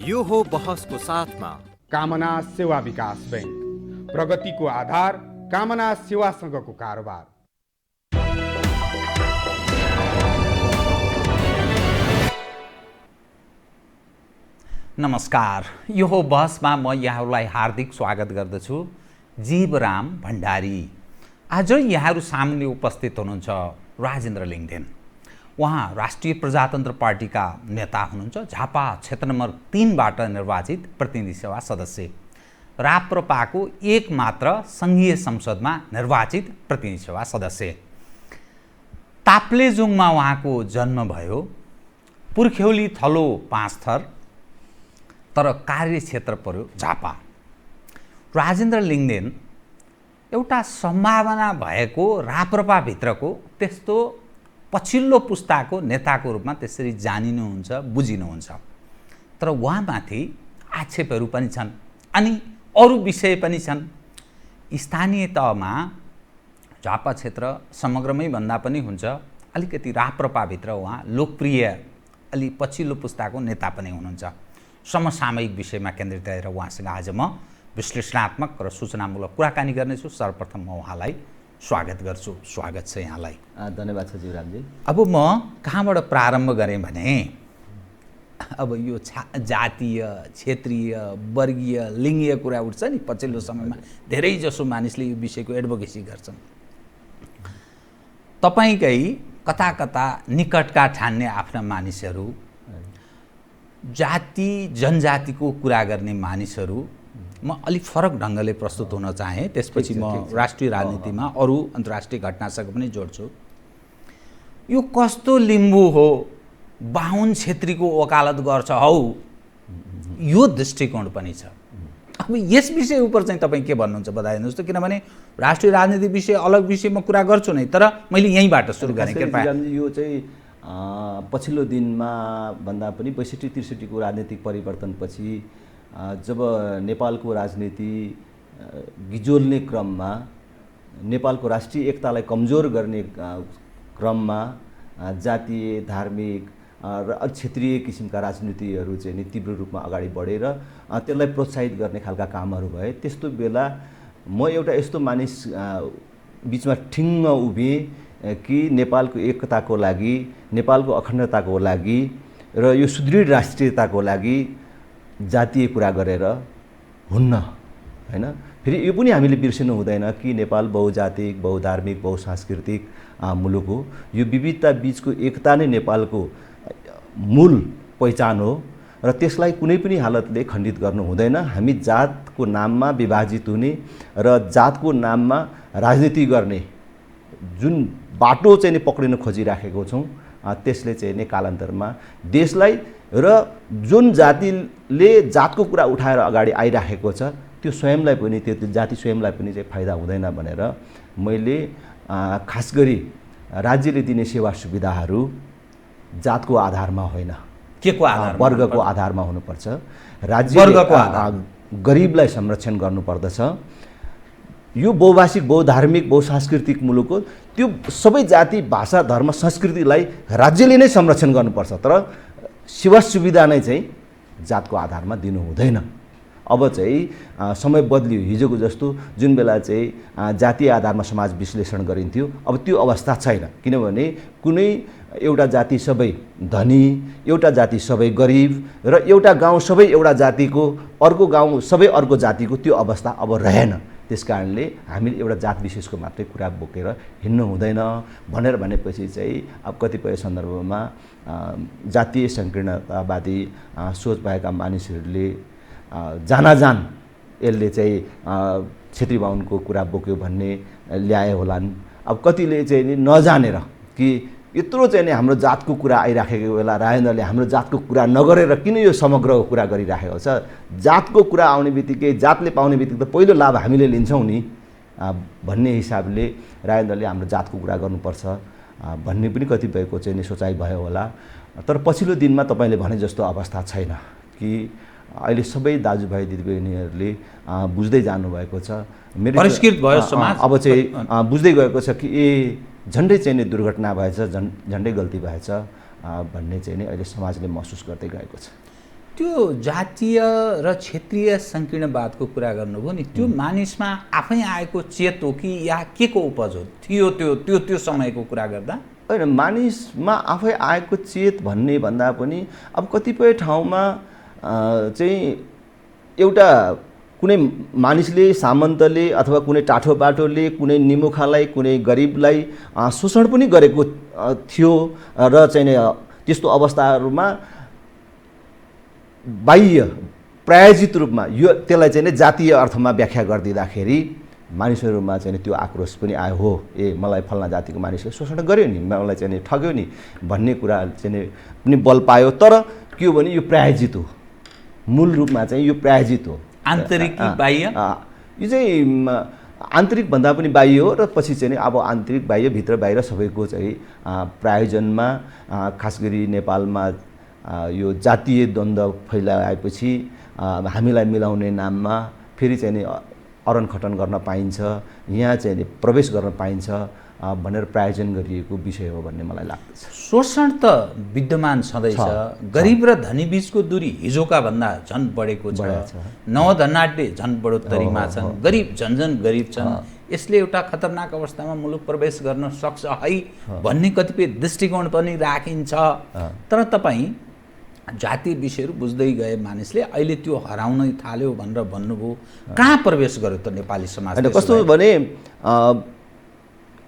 यो हो बहसको साथमा कामना सेवा विकास बैंक, प्रगतिको आधार कामना सेवासँगको कारोबार। नमस्कार, यो हो बहसमा म यहाँहरूलाई हार्दिक स्वागत गर्दछु। जीवराम भण्डारी। आज यहाँहरू सामुन्ने उपस्थित हुनुहुन्छ राजेन्द्र लिङदेन। उहाँ राष्ट्रिय प्रजातन्त्र पार्टीका नेता हुनुहुन्छ। झापा क्षेत्र नम्बर 3बाट निर्वाचित प्रतिनिधि सभा सदस्य, राप्रपाको एक मात्र सङ्घीय संसदमा निर्वाचित प्रतिनिधि सभा सदस्य। ताप्लेजुङमा उहाँको जन्म भयो। पुर्ख्यौली थलो 5 थर, तर कार्यक्षेत्र पर्यो झापा। राजेन्द्र लिङदेन एउटा सम्भावना भएको राप्रपाभित्रको त्यस्तो पछिल्लो पुस्ताको नेताको रूपमा त्यसरी जानिनुहुन्छ, बुझिनुहुन्छ। तर उहाँमाथि आक्षेपहरू पनि छन् अनि अरू विषय पनि छन्। स्थानीय तहमा झापा क्षेत्र समग्रमै भन्दा पनि हुन्छ, अलिकति राप्रपाभित्र उहाँ लोकप्रिय अलि पछिल्लो पुस्ताको नेता पनि हुनुहुन्छ। समसामयिक विषयमा केन्द्रित रहेर उहाँसँग आज म विश्लेषणात्मक र सूचनामूलक कुराकानी गर्नेछु। सर्वप्रथम म उहाँलाई स्वागत गर्छु। स्वागत छ यहाँलाई। धन्यवाद छ जीवरामजी। अब म कहाँबाट प्रारम्भ गरेँ भने अब यो जातीय, क्षेत्रीय, वर्गीय, लिङ्गीय कुरा उठ्छ नि पछिल्लो समयमा। धेरै जसो मानिसले यो विषयको एडभोकेसी गर्छन्। तपाईँकै कता कता निकटका ठान्ने आफ्ना मानिसहरू, जाति जनजातिको कुरा गर्ने मानिसहरू म अलिक फरक ढङ्गले प्रस्तुत हुन चाहेँ। त्यसपछि म राष्ट्रिय राजनीतिमा अरू अन्तर्राष्ट्रिय घटनासँग पनि जोड्छु। यो कस्तो लिम्बू हो, बाहुन क्षेत्रीको वकालत गर्छ हौ, यो दृष्टिकोण पनि छ। अब यस विषय उप चाहिँ तपाईँ के भन्नुहुन्छ बताइदिनुहोस् त। किनभने राष्ट्रिय राजनीति विषय अलग विषयमा कुरा गर्छु नै, तर मैले यहीँबाट सुरु गरेँ। यो चाहिँ पछिल्लो दिनमा भन्दा पनि ६२-६३को राजनीतिक परिवर्तनपछि जब नेपालको राजनीति गिजोल्ने क्रममा, नेपालको राष्ट्रिय एकतालाई कमजोर गर्ने क्रममा जातीय, धार्मिक र क्षेत्रीय किसिमका राजनीतिहरू चाहिँ नि तीव्र रूपमा अगाडि बढेर त्यसलाई प्रोत्साहित गर्ने खालका कामहरू भए। त्यस्तो बेला म एउटा यस्तो मानिस बिचमा ठिङ्ग उभिएँ कि नेपालको एकताको लागि, नेपालको अखण्डताको लागि र यो सुदृढ राष्ट्रियताको लागि जातीय कुरा गरेर हुन्न, हैन। फेरि यो पनि हामीले बिर्सिनु हुँदैन कि नेपाल बहुजातिक, बहुधार्मिक, बहुसांस्कृतिक मुलुक हो। यो विविधता बीचको एकता नै नेपालको मूल पहिचान हो र त्यसलाई कुनै पनि हालतले खण्डित गर्नु हुँदैन। हामी जातको नाममा विभाजित हुने र जातको नाममा राजनीति गर्ने जुन बाटो चाहिँ पक्रिन खोजिराखेको छौँ, त्यसले चाहिँ नि कालान्तरमा देशलाई र जुन जातिले जातको कुरा उठाएर अगाडि आइराखेको छ त्यो स्वयंलाई पनि, त्यो जाति स्वयंलाई पनि चाहिँ फाइदा हुँदैन भनेर मैले खास गरी राज्यले दिने सेवा सुविधाहरू जातको आधारमा होइन, के को आधारमा, वर्गको आधारमा हुनुपर्छ। वर्गको आधार, गरिबलाई संरक्षण गर्नुपर्दछ। यो बहुभाषिक, बहुधार्मिक, बहुसांस्कृतिक मुलुक हो। त्यो सबै जाति, भाषा, धर्म, संस्कृतिलाई राज्यले नै संरक्षण गर्नुपर्छ, तर सेवा सुविधा नै चाहिँ जातको आधारमा दिनु हुँदैन। अब चाहिँ समय बदलियो। हिजोको जस्तो जुन बेला चाहिँ जातीय आधारमा समाज विश्लेषण गरिन्थ्यो, अब त्यो अवस्था छैन। किनभने कुनै एउटा जाति सबै धनी, एउटा जाति सबै गरिब र एउटा गाउँ सबै एउटा जातिको, अर्को गाउँ सबै अर्को जातिको, त्यो अवस्था अब रहेन। त्यसकारणले हामीले एउटा जात विशेषको मात्रै कुरा बोकेर हिँड्नु हुँदैन भनेर भनेपछि चाहिँ अब कतिपय सन्दर्भमा जातीय सङ्कीर्णतावादी सोच भएका मानिसहरूले जानाजान यसले चाहिँ क्षेत्री बाहुनको कुरा बोक्यो भन्ने ल्याए होलान्। अब कतिले चाहिँ नि नजानेर कि यत्रो चाहिँ नि हाम्रो जातको कुरा आइराखेको बेला राजेन्द्रले हाम्रो जातको कुरा नगरेर किन यो समग्रको कुरा गरिराखेको छ। जातको कुरा आउने बित्तिकै, जातले पाउने बित्तिकै त पहिलो लाभ हामीले लिन्छौँ नि भन्ने हिसाबले राजेन्द्रले हाम्रो जातको कुरा गर्नुपर्छ भन्ने पनि कतिपयको चाहिँ नि सोचाइ भयो होला। तर पछिल्लो दिनमा तपाईँले भने जस्तो अवस्था छैन कि अहिले सबै दाजुभाइ दिदीबहिनीहरूले बुझ्दै जानुभएको छ। मेरो परिष्कृत भयो समाज। अब चाहिँ बुझ्दै गएको छ कि झन्डै चाहिँ नि दुर्घटना भएछ, झन्डै गल्ती भएछ भन्ने चाहिँ नि अहिले समाजले महसुस गर्दै गएको छ। त्यो जातीय र क्षेत्रीय सङ्कीर्णवादको कुरा गर्नुभयो नि, त्यो मानिसमा आफै आएको चेत हो कि या के को उपज हो थियो त्यो समयको कुरा गर्दा? होइन, मानिसमा आफै आएको चेत भन्ने भन्दा पनि अब कतिपय ठाउँमा चाहिँ एउटा कुनै मानिसले, सामन्तले अथवा कुनै टाठो बाटोले कुनै निमुखालाई, कुनै गरिबलाई शोषण पनि गरेको थियो र चाहिँ त्यस्तो अवस्थाहरूमा बाह्य प्रायोजित रूपमा त्यसलाई चाहिँ जातीय अर्थमा व्याख्या गरिदिँदाखेरि मानिसहरूमा चाहिँ त्यो आक्रोश पनि आयो, हो मलाई फल्ना जातिको मानिसले शोषण गर्यो नि, मलाई चाहिँ ठग्यो नि भन्ने कुरा चाहिँ पनि बल पायो। तर के हो भने यो प्रायोजित हो, मूल रूपमा चाहिँ यो प्रायोजित हो, आन्तरिक बाह्य। यो चाहिँ आन्तरिक भन्दा पनि बाह्य हो र पछि चाहिँ अब आन्तरिक बाह्य भित्र बाहिर सबैको चाहिँ प्रायोजनमा खास गरी नेपालमा यो जातीय द्वन्द्व फैलाएपछि हामीलाई मिलाउने नाममा फेरि चाहिँ अरन खटन गर्न पाइन्छ, यहाँ चाहिँ प्रवेश गर्न पाइन्छ भनेर प्रायोजन गरिएको विषय हो भन्ने मलाई लाग्दछ। शोषण त विद्यमान छँदैछ, गरिब र धनी बीचको दूरी हिजोका भन्दा झन् बढेको छ, नवधनाढ्य झन् बढोत्तरीमा छन्, गरिब झन् गरिब छन्। यसले एउटा खतरनाक अवस्थामा मुलुक प्रवेश गर्न सक्छ है भन्ने कतिपय दृष्टिकोण पनि राखिन्छ। तर तपाईँ जातीय विषयहरू बुझ्दै गए मानिसले अहिले त्यो हराउनै थाल्यो भनेर भन्नुभयो, कहाँ प्रवेश गर्यो त नेपाली समाज? कस्तो भने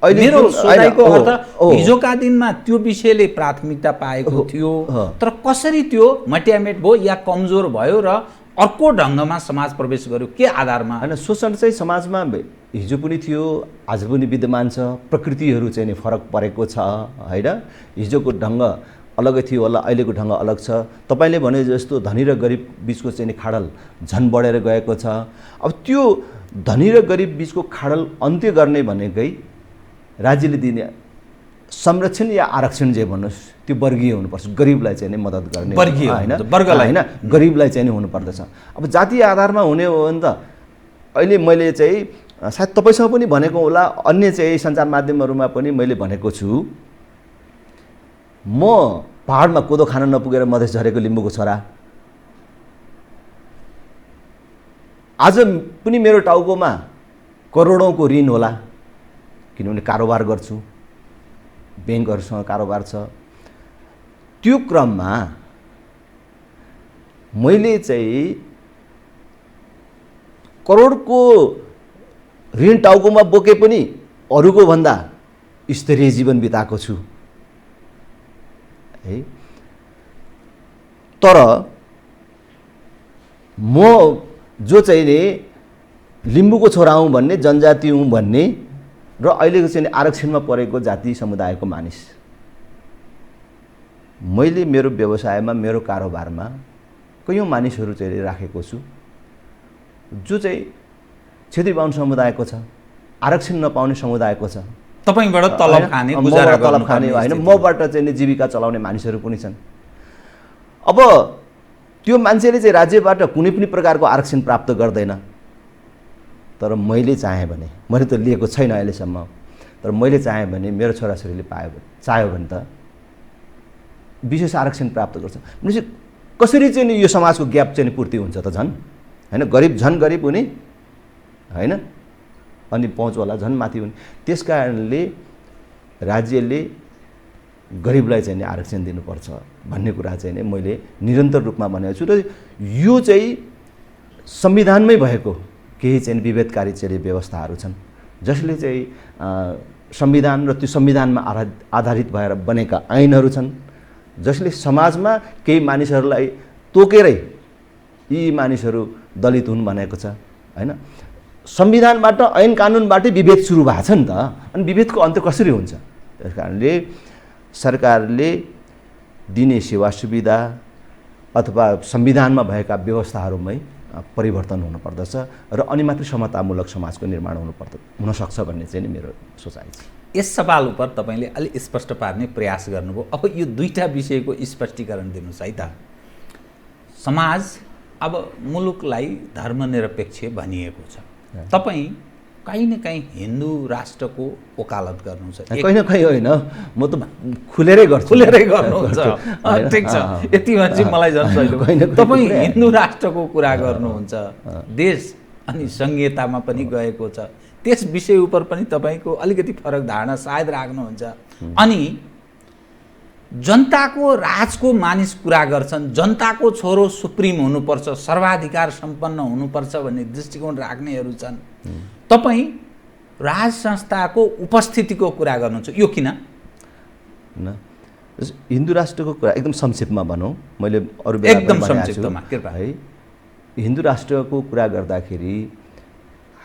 मेरो सोधाइको अर्थ हिजोका दिनमा त्यो विषयले प्राथमिकता पाएको थियो, तर कसरी त्यो मट्यामेट भयो या कमजोर भयो र अर्को ढङ्गमा समाज प्रवेश गर्यो, के आधारमा? होइन, शोषण चाहिँ समाजमा हिजो पनि थियो, आज पनि विद्यमान छ, प्रकृतिहरू चाहिँ फरक परेको छ होइन। हिजोको ढङ्ग अलगै थियो होला, अहिलेको ढङ्ग अलग छ। तपाईँले भने जस्तो धनी र गरिब बिचको चाहिँ खाडल झन् बढेर गएको छ। अब त्यो धनी र गरिब बिचको खाडल अन्त्य गर्ने भनेकै राज्यले दिने संरक्षण या आरक्षण जे भन्नुहोस् त्यो वर्गीय हुनुपर्छ, गरिबलाई चाहिँ मद्दत गर्ने वर्गीय होइन, वर्गलाई होइन, गरिबलाई चाहिँ हुनुपर्दछ। अब जातीय आधारमा हुने हो भने त अहिले मैले चाहिँ सायद तपाईँसँग पनि भनेको होला, अन्य चाहिँ सञ्चार माध्यमहरूमा पनि मैले भनेको छु, म पहाडमा कोदो खान नपुगेर मधेस झरेको लिम्बूको छोरा, आज पनि मेरो टाउकोमा करोडौँको ऋण होला किनभने कारोबार गर्छु, ब्याङ्कहरूसँग कारोबार छ। त्यो क्रममा मैले चाहिँ करोडको ऋण टाउकोमा बोके पनि अरूको भन्दा स्तरीय जीवन बिताएको छु है। तर म जो चाहिँ नि लिम्बूको छोरा हुँ भन्ने, जनजाति हुँ भन्ने र अहिलेको चाहिँ आरक्षणमा परेको जाति समुदायको मानिस, मैले मेरो व्यवसायमा, मेरो कारोबारमा कयौँ मानिसहरू चाहिँ राखेको छु जो चाहिँ क्षेत्री बाहुन समुदायको छ, आरक्षण नपाउने समुदायको छ। तपाईबाट तलब खाने, गुजारा तलब खाने होइन, मबाट चाहिँ जीविका चलाउने मानिसहरू पनि छन्। अब त्यो मान्छेले चाहिँ राज्यबाट कुनै पनि प्रकारको आरक्षण प्राप्त गर्दैन, तर मैले चाहेँ भने, मैले त लिएको छैन अहिलेसम्म, तर मैले चाहेँ भने मेरो छोराछोरीले चाह्यो भने त विशेष आरक्षण प्राप्त गर्छ। भनेपछि कसरी चाहिँ यो समाजको ग्याप चाहिँ पूर्ति हुन्छ त? झन् होइन, गरिब झन् गरिब हुने होइन, अनि पहुँचवाला झन् माथि हुने। त्यस कारणले राज्यले गरिबलाई चाहिँ आरक्षण दिनुपर्छ भन्ने कुरा चाहिँ मैले निरन्तर रूपमा भनेको छु। र यो चाहिँ संविधानमै भएको केही चाहिँ विभेदकारी चाहिँ व्यवस्थाहरू छन् जसले चाहिँ संविधान र त्यो संविधानमा आधारित भएर बनेका ऐनहरू छन् जसले समाजमा केही मानिसहरूलाई तोकेरै यी मानिसहरू दलित हुन् भनेको छ होइन। संविधानबाट, ऐन कानुनबाटै विभेद सुरु भएको छ नि त, अनि विभेदको अन्त्य कसरी हुन्छ? त्यस कारणले सरकारले दिने सेवा सुविधा अथवा संविधानमा भएका व्यवस्थाहरूमै परिवर्तन हुनुपर्दछ र अनि मात्रै समतामूलक समाजको निर्माण हुनसक्छ भन्ने चाहिँ मेरो सोचाइ छ। यस सवाल उप तपाईँले अलि स्पष्ट पार्ने प्रयास गर्नुभयो। अब यो दुईटा विषयको स्पष्टीकरण दिनुहोस् है त। समाज अब मुलुकलाई धर्मनिरपेक्ष भनिएको छ, तपाईँ कहीँ न कहीँ हिन्दू राष्ट्रको वकालत गर्नुहुन्छ। कहीँ न कहीँ होइन, म त खुलेरै गर्छु, खुलेरै गर्नुहुन्छ। ठिक छ, यतिमा चाहिँ मलाई झन् सजिलो। तपाईँ हिन्दू राष्ट्रको कुरा गर्नुहुन्छ, देश अनि संहितामा पनि गएको छ, त्यस विषय उप पनि तपाईँको अलिकति फरक धारणा सायद राख्नुहुन्छ। अनि जनताको राजको मानिस कुरा गर्छन्, जनताको छोरो सुप्रिम हुनुपर्छ, सर्वाधिकार सम्पन्न हुनुपर्छ भन्ने दृष्टिकोण राख्नेहरू छन्। तपाईँ राज संस्थाको उपस्थितिको कुरा गर्नुहुन्छ, यो किन? हिन्दू राष्ट्रको कुरा एकदम संक्षेपमा भनौँ, मैले अरू बेला एकदम संक्षिप्तमा कृपया है। हिन्दू राष्ट्रको कुरा गर्दाखेरि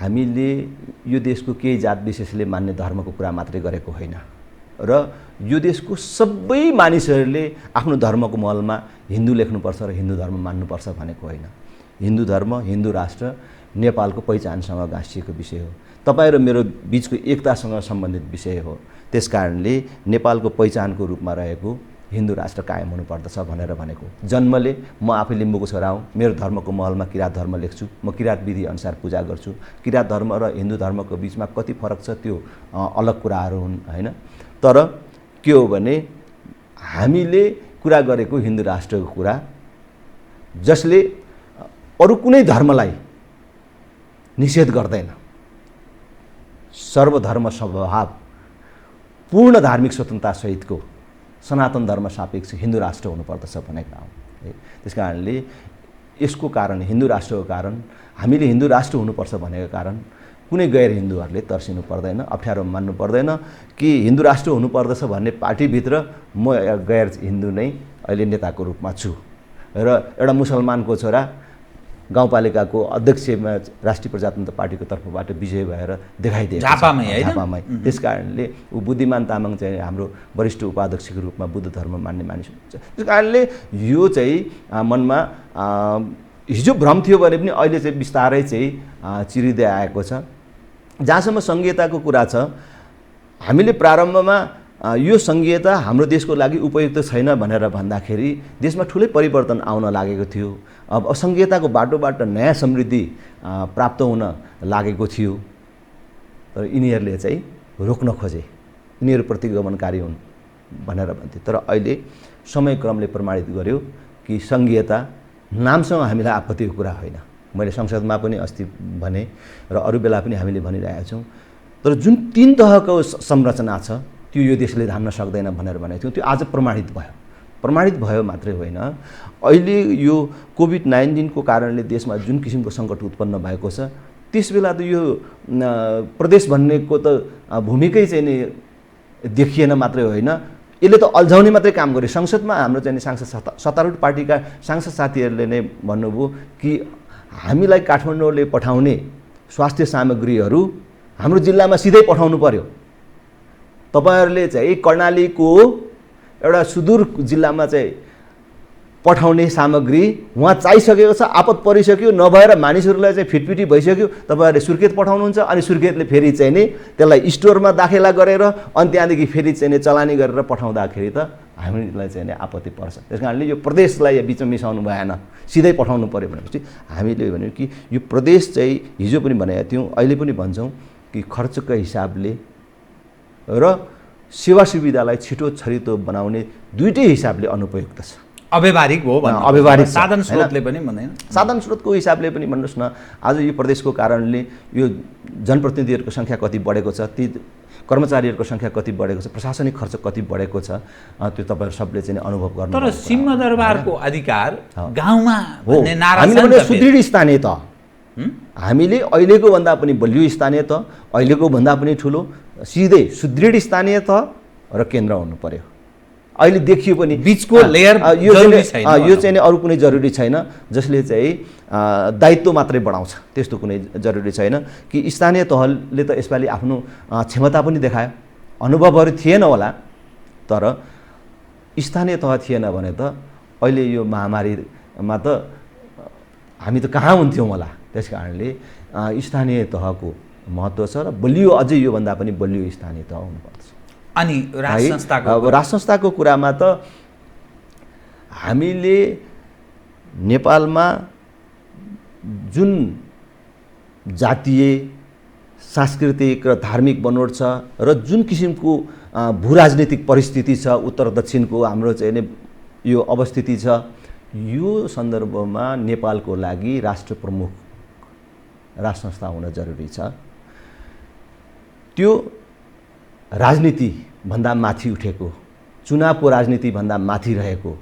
हामीले यो देशको केही जात विशेषले मान्ने धर्मको कुरा मात्रै गरेको होइन र यो देशको सबै मानिसहरूले आफ्नो धर्मको महलमा हिन्दू लेख्नुपर्छ र हिन्दू धर्म मान्नुपर्छ भनेको होइन। हिन्दू धर्म, हिन्दू राष्ट्र नेपालको पहिचानसँग गाँसिएको विषय हो, तपाईँ र मेरो बिचको एकतासँग सम्बन्धित विषय हो। त्यसकारणले नेपालको पहिचानको रूपमा रहेको हिन्दू राष्ट्र कायम हुनुपर्दछ भनेर भनेको। जन्मले म आफै लिम्बूको छोरा हुँ, मेरो धर्मको महलमा किराँत धर्म लेख्छु, म किराँत विधि अनुसार पूजा गर्छु। किराँत धर्म र हिन्दू धर्मको बिचमा कति फरक छ त्यो अलग कुराहरू हुन् होइन। तर के हो भने हामीले कुरा गरेको हिन्दू राष्ट्रको कुरा जसले अरू कुनै धर्मलाई निषेध गर्दैन, सर्वधर्म समभाव, पूर्ण धार्मिक स्वतन्त्रता सहितको सनातन धर्म सापेक्ष हिन्दू राष्ट्र हुनुपर्दछ भनेका हौँ है। त्यसकारणले यसको कारण, हिन्दू राष्ट्रको कारण, हामीले हिन्दू राष्ट्र हुनुपर्छ भनेको कारण कुनै गैर हिन्दूहरूले तर्सिनु पर्दैन, अप्ठ्यारो मान्नु पर्दैन कि हिन्दू राष्ट्र हुनुपर्दछ भन्ने पार्टीभित्र म गैर हिन्दू नै अहिले नेताको रूपमा छु र एउटा मुसलमानको छोरा गाउँपालिकाको अध्यक्षमा राष्ट्रिय प्रजातन्त्र पार्टीको तर्फबाट विजय भएर देखाइदिएको झापामै। त्यसकारणले ऊ बुद्धिमान तामाङ चाहिँ हाम्रो वरिष्ठ उपाध्यक्षको रूपमा बुद्ध धर्म मान्ने मानिस हुनुहुन्छ। त्यस कारणले यो चाहिँ मनमा हिजो भ्रम थियो भने पनि अहिले चाहिँ बिस्तारै चाहिँ चिरिँदै आएको छ। जहाँसम्म संघीयताको कुरा छ, हामीले प्रारम्भमा यो संघीयता हाम्रो देशको लागि उपयुक्त छैन भनेर भन्दाखेरि देशमा ठुलै परिवर्तन आउन लागेको थियो। अब संघीयताको बाटोबाट नयाँ समृद्धि प्राप्त हुन लागेको थियो, तर यिनीहरूले चाहिँ रोक्न खोजे, यिनीहरू प्रतिगमनकारी हुन् भनेर भन्थे। तर अहिले समयक्रमले प्रमाणित गर्यो कि संघीयता नामसँग हामीलाई आपत्तिको कुरा होइन। मैले संसदमा पनि अस्ति भने र अरू बेला पनि हामीले भनिरहेका छौँ, तर जुन 3 तहको संरचना छ त्यो यो देशले धान्न सक्दैन भनेर भनेको थियौँ, त्यो आज प्रमाणित भयो। प्रमाणित भयो मात्रै होइन, अहिले यो कोभिड-19 को कारणले देशमा जुन किसिमको सङ्कट उत्पन्न भएको छ त्यसबेला त यो प्रदेश भन्नेको त भूमिकै चाहिँ नि देखिएन मात्रै होइन, यसले त अल्झाउने मात्रै काम गर्यो। संसदमा हाम्रो चाहिँ सांसद सत्तारूढ पार्टीका सांसद साथीहरूले नै भन्नुभयो कि हामीलाई काठमाडौँले पठाउने स्वास्थ्य सामग्रीहरू हाम्रो जिल्लामा सिधै पठाउनु पर्यो। तपाईहरूले चाहिँ कर्णालीको एउटा सुदूर जिल्लामा चाहिँ पठाउने सामग्री वहाँ चाहिसकेको छ, आपत परिसक्यो, नभएर मानिसहरूलाई चाहिँ फिटपिटी भइसक्यो, तपाईँहरूले सुर्खेत पठाउनुहुन्छ अनि सुर्खेतले फेरि चाहिँ नि त्यसलाई स्टोरमा दाखेला गरेर अनि त्यहाँदेखि फेरि चाहिँ नि चलानी गरेर पठाउँदाखेरि त हामीलाई चाहिँ नि आपत्ति पर्छ। त्यस कारणले यो प्रदेशलाई बिचमा मिसाउनु भएन, सिधै पठाउनु पर्यो भनेपछि हामीले भन्यौँ कि यो प्रदेश चाहिँ हिजो पनि भनेका थियौँ, अहिले पनि भन्छौँ कि खर्चको हिसाबले र सेवा सुविधालाई छिटो छरितो बनाउने दुईटै हिसाबले अनुपयुक्त छ। अव्यावहारिक हो भन्नु, अव्यावहारिक साधन स्रोतले पनि भन्दैन, साधन स्रोतको हिसाबले पनि भन्नुहोस् न। आज यो प्रदेशको कारणले यो जनप्रतिनिधिहरूको सङ्ख्या कति बढेको छ, ती कर्मचारीहरूको सङ्ख्या कति बढेको छ, प्रशासनिक खर्च कति बढेको छ, त्यो तपाईँहरू सबले चाहिँ अनुभव गर्नु। तर सिंहदरबारको अधिकार गाउँमा हो, भन्ने नारा हामीले छ नि त। सुदृढ स्थानीय तह, हामीले अहिलेको भन्दा पनि बलियो स्थानीय तह, अहिलेको भन्दा पनि ठुलो सिधै सुदृढ स्थानीय तह र केन्द्र हुनु पर्यो। अहिले देखियो पनि बीचको लेयर जरुरी छैन, यो चाहिँ नि अरू कुनै जरुरी छैन जसले चाहिँ दायित्व मात्रै बढाउँछ, त्यस्तो कुनै जरुरी छैन कि स्थानीय तहले त यसपालि आफ्नो क्षमता पनि देखायो। अनुभवहरू थिएन होला, तर स्थानीय तह थिएन भने त अहिले यो महामारीमा त हामी त कहाँ हुन्थ्यौँ होला। त्यस कारणले स्थानीय तहको महत्त्व छ र बलियो, अझै योभन्दा पनि बलियो स्थानीय तह हुनुपर्छ। अनि राज संस्थाको कुरामा त हामीले नेपालमा जुन जातीय सांस्कृतिक र धार्मिक बनोट छ र जुन किसिमको भूराजनीतिक परिस्थिति छ उत्तर दक्षिणको हाम्रो चाहिँ नि यो अवस्थिति छ, यो सन्दर्भमा नेपालको लागि राष्ट्र प्रमुख राज संस्था हुन जरुरी छ। त्यो राजनीतिभन्दा माथि उठेको, चुनावको राजनीतिभन्दा माथि रहेको,